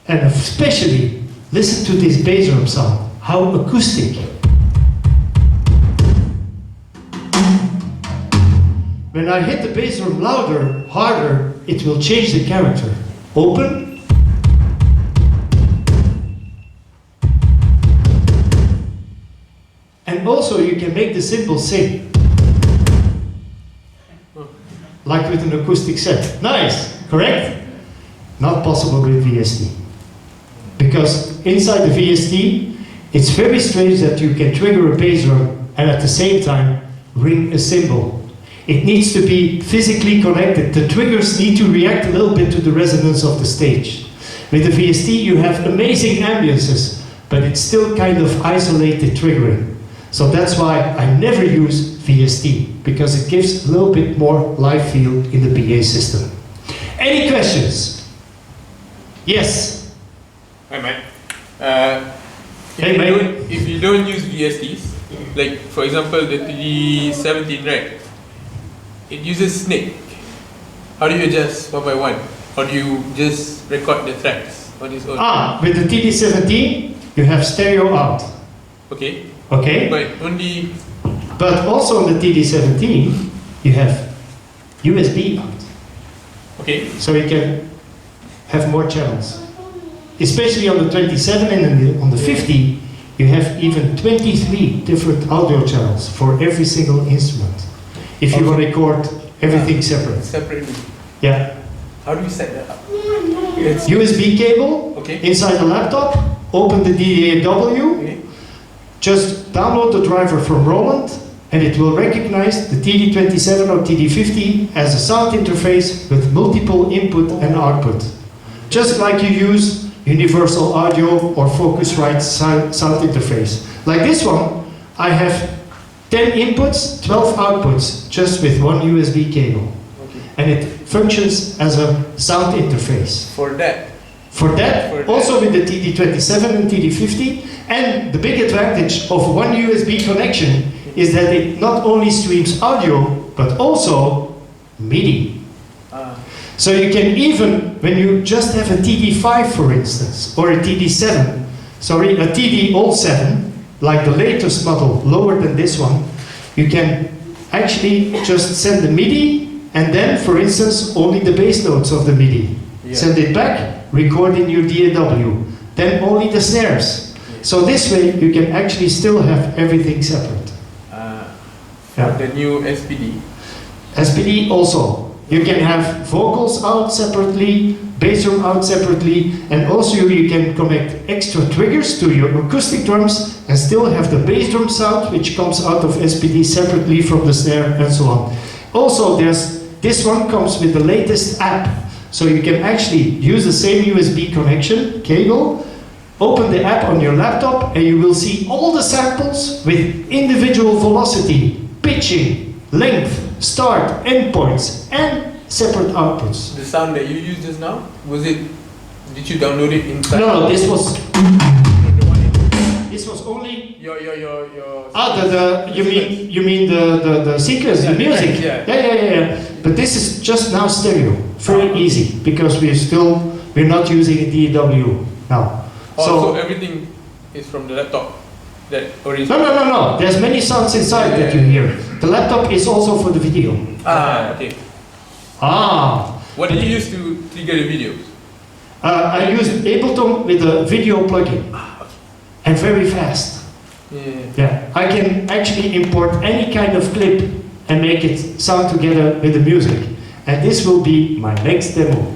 and especially listen to this bass drum sound, how acoustic. When I hit the bass drum louder, harder, it will change the character. Open. And also you can make the cymbals sing. Like with an acoustic set. Nice, correct? Not possible with VST. Because inside the VST, it's very strange that you can trigger a bass drum and at the same time ring a cymbal. It needs to be physically connected. The triggers need to react a little bit to the resonance of the stage. With the VST you have amazing ambiances, but it's still kind of isolated triggering. So that's why I never use VST, because it gives a little bit more live feel in the PA system. Any questions? Yes? Hi, Mike. Hey, mate. If you don't use VSTs, like for example the TD17, right? It uses snake. How do you adjust one by one? Or do you just record the tracks on its own? With the TD17, you have stereo out. Okay. Okay? But only... But also on the TD17, you have USB out. Okay. So you can have more channels. Especially on the 27 and on the 50, you have even 23 different audio channels for every single instrument. If you want to record everything separate. Separately. Yeah. How do you set that up? It's USB cable okay. inside the laptop, open the DAW, Okay. just download the driver from Roland, and it will recognize the TD27 or TD50 as a sound interface with multiple input and output. Just like you use Universal Audio or Focusrite sound interface. Like this one, I have 10 inputs, 12 outputs, just with one USB cable. Okay. And it functions as a sound interface. For that. For that, also with the TD27 and TD50, and the big advantage of one USB connection is that it not only streams audio, but also MIDI. So you can even, when you just have a TD5 for instance, or a TD7, sorry, a TD07, like the latest model, lower than this one, you can actually just send the MIDI, and then, for instance, only the bass notes of the MIDI. Yeah. Send it back, record in your DAW, then only the snares. Yeah. So this way, you can actually still have everything separate. Yeah. The new SPD? SPD also. You can have vocals out separately, bass drum out separately, and also you can connect extra triggers to your acoustic drums and still have the bass drum sound which comes out of SPD separately from the snare and so on. Also this one comes with the latest app, so you can actually use the same USB connection cable, open the app on your laptop, and you will see all the samples with individual velocity, pitching, length, start, endpoints, and separate outputs. The sound that you used just now, did you download it inside? No, this was only your you mean the sequence, the music. Yeah. But this is just now stereo. Very easy, because we're not using a DAW now. So everything is from the laptop. No. There's many sounds inside that you hear. The laptop is also for the video. Okay. What But did you use to trigger the videos? I use Ableton with a video plugin. And very fast. Yeah. I can actually import any kind of clip and make it sound together with the music. And this will be my next demo.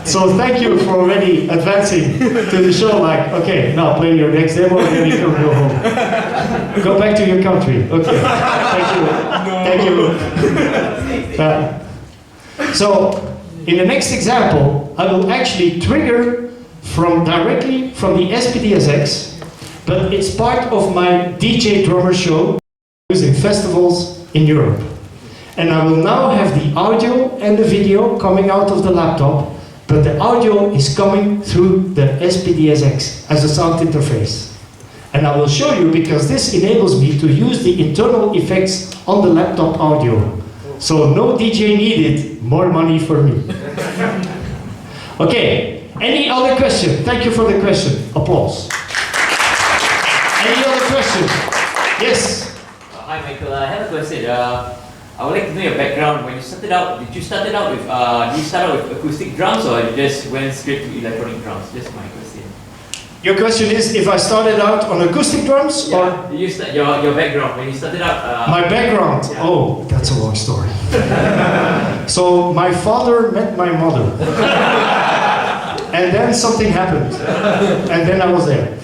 So thank you for already advancing to the show, like, okay, now play your next demo and then you can go home. Go back to your country. Okay. Thank you. So in the next example, I will actually trigger directly from the SPDSX, but it's part of my DJ drummer show using festivals in Europe. And I will now have the audio and the video coming out of the laptop, but the audio is coming through the SPDSX as a sound interface. And I will show you because this enables me to use the internal effects on the laptop audio. So no DJ needed, more money for me. Okay, any other question? Thank you for the question. Applause. Any other question? Yes? Hi Michael, I have a question. I would like to know your background. When you started out, did you start out with acoustic drums or you just went straight to electronic drums? Just my question. Your question is if I started out on acoustic drums or? Your background, when you started out. My background? Yeah. Oh, that's a long story. So my father met my mother. And then something happened. And then I was there.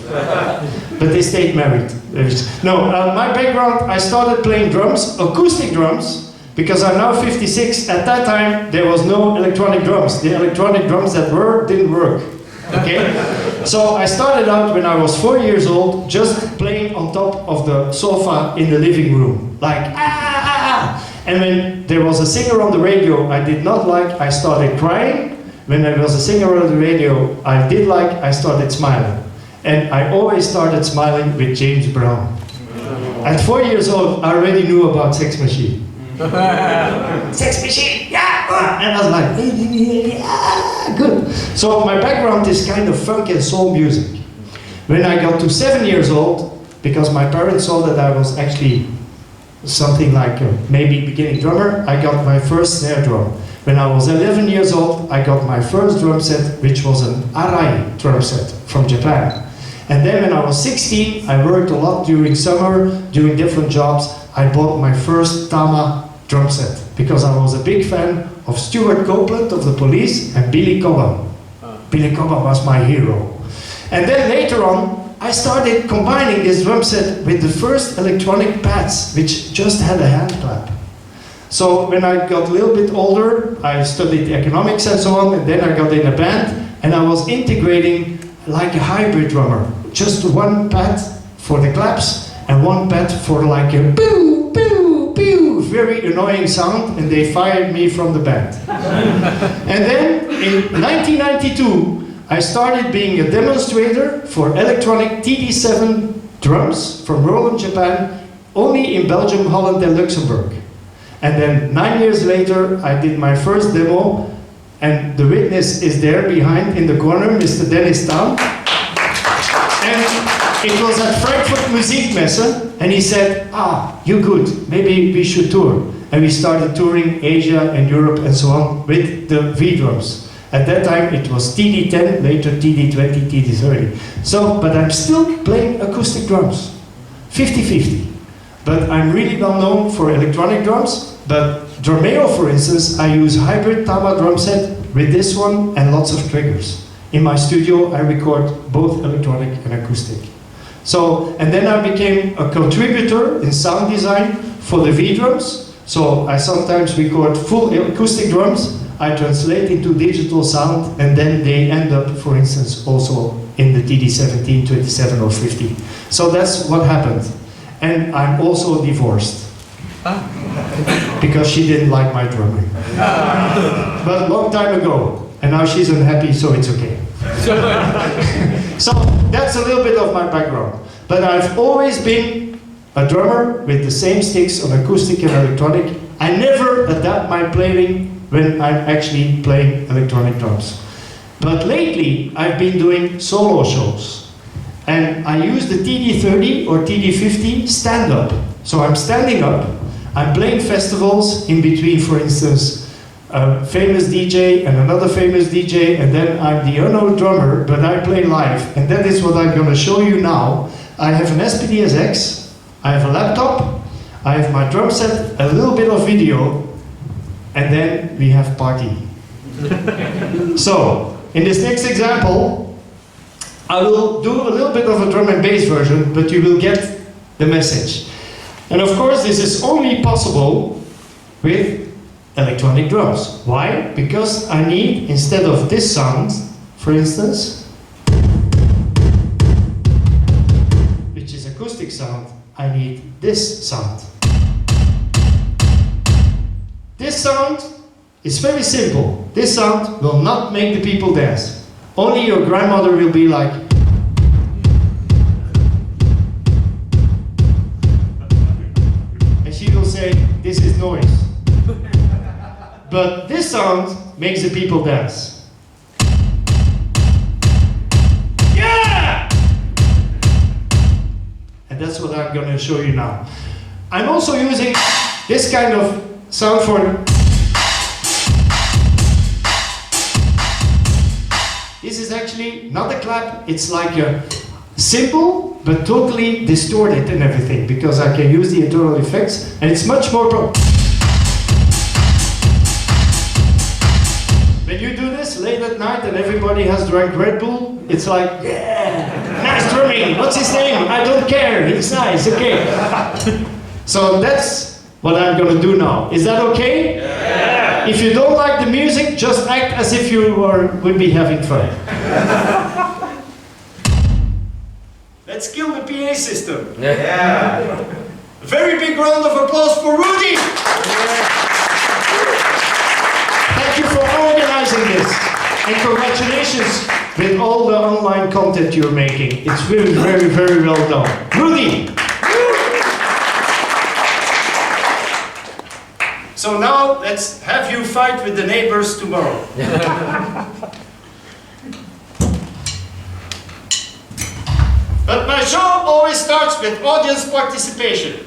But they stayed married. No, my background, I started playing drums, acoustic drums, because I'm now 56. At that time, there was no electronic drums. The electronic drums that didn't work. Okay? So I started out when I was 4 years old, just playing on top of the sofa in the living room. Like, ah, ah, ah. And when there was a singer on the radio I did not like, I started crying. When there was a singer on the radio I did like, I started smiling. And I always started smiling with James Brown. At 4 years old, I already knew about Sex Machine. Sex Machine, yeah! And I was like, yeah, good. So my background is kind of funk and soul music. When I got to 7 years old, because my parents saw that I was actually something like maybe beginning drummer, I got my first snare drum. When I was 11 years old, I got my first drum set, which was an Arai drum set from Japan. And then when I was 16, I worked a lot during summer, doing different jobs. I bought my first Tama drum set, because I was a big fan of Stuart Copeland of the Police and Billy Cobham. Billy Cobham was my hero. And then later on, I started combining this drum set with the first electronic pads, which just had a hand clap. So when I got a little bit older, I studied economics and so on, and then I got in a band, and I was integrating like a hybrid drummer. Just one pad for the claps, and one pad for like a boo, boo, boo, very annoying sound, and they fired me from the band. And then in 1992, I started being a demonstrator for electronic TD7 drums from Roland, Japan, only in Belgium, Holland and Luxembourg. And then 9 years later, I did my first demo, and the witness is there behind in the corner, Mr. Dennis Town. And it was at Frankfurt Musikmesse, and he said, you're good, maybe we should tour. And we started touring Asia and Europe and so on with the V-drums. At that time it was TD10, later TD20, TD30. So, but I'm still playing acoustic drums, 50-50. But I'm really well known for electronic drums, but Drumeo, for instance, I use hybrid Tama drum set with this one and lots of triggers. In my studio I record both electronic and acoustic. So, and then I became a contributor in sound design for the V-drums. So I sometimes record full acoustic drums, I translate into digital sound, and then they end up, for instance, also in the TD17, 27 or 50. So that's what happened. And I'm also divorced. Because she didn't like my drumming. But a long time ago. And now she's unhappy, so it's okay. So that's a little bit of my background. But I've always been a drummer with the same sticks on acoustic and electronic. I never adapt my playing when I'm actually playing electronic drums. But lately, I've been doing solo shows. And I use the TD30 or TD50 stand-up. So I'm standing up, I'm playing festivals in between, for instance, a famous DJ and another famous DJ, and then I'm the unknown drummer, but I play live. And that is what I'm going to show you now. I have an SPD-SX, I have a laptop, I have my drum set, a little bit of video, and then we have party. So, in this next example, I will do a little bit of a drum and bass version, but you will get the message. And of course, this is only possible with electronic drums. Why? Because I need, instead of this sound, for instance, which is acoustic sound, I need this sound. This sound is very simple. This sound will not make the people dance. Only your grandmother will be like. noise. But this sound makes the people dance. Yeah! And that's what I'm going to show you now. I'm also using this kind of sound for... This is actually not a clap, it's like a simple but totally distorted and everything, because I can use the internal effects and it's much more when you do this late at night and everybody has drank Red Bull, it's like, yeah, nice drumming, what's his name? I don't care, he's nice, okay. So that's what I'm gonna do now. Is that okay? Yeah. If you don't like the music, just act as if you would be having fun. Let's kill the PA system. Yeah. A very big round of applause for Rudy. Thank you for organizing this. And congratulations with all the online content you're making. It's really very, very well done. Rudy. So now let's have you fight with the neighbors tomorrow. But my show always starts with audience participation.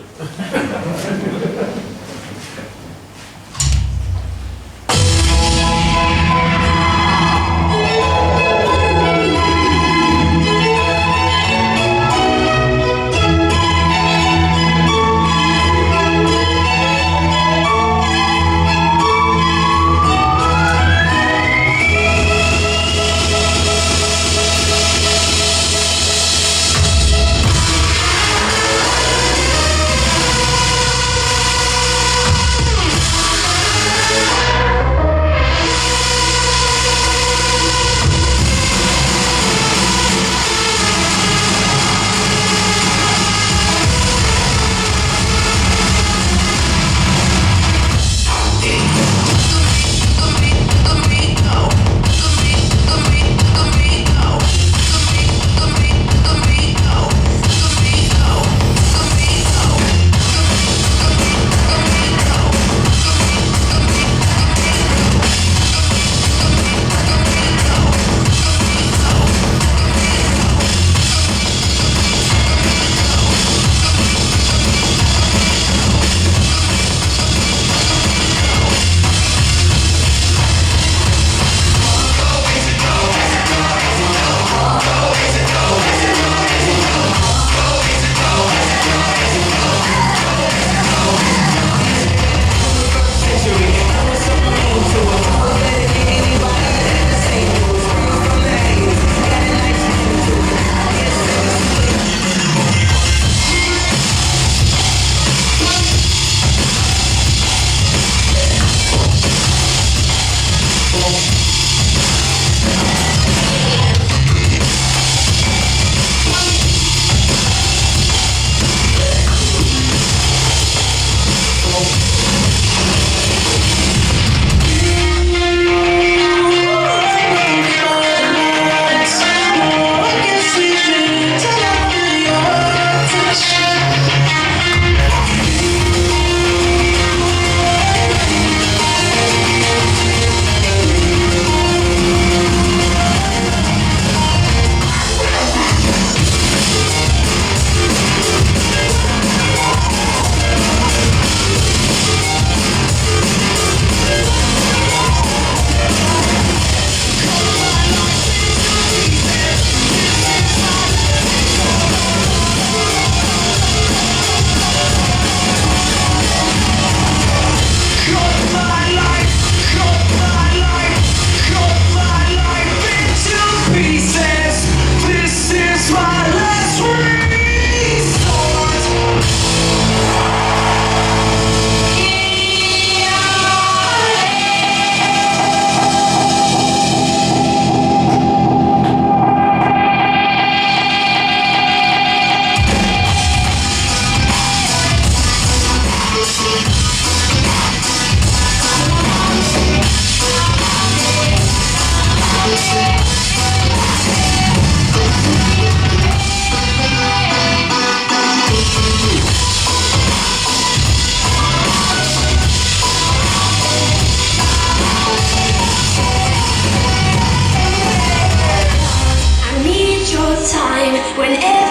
when everything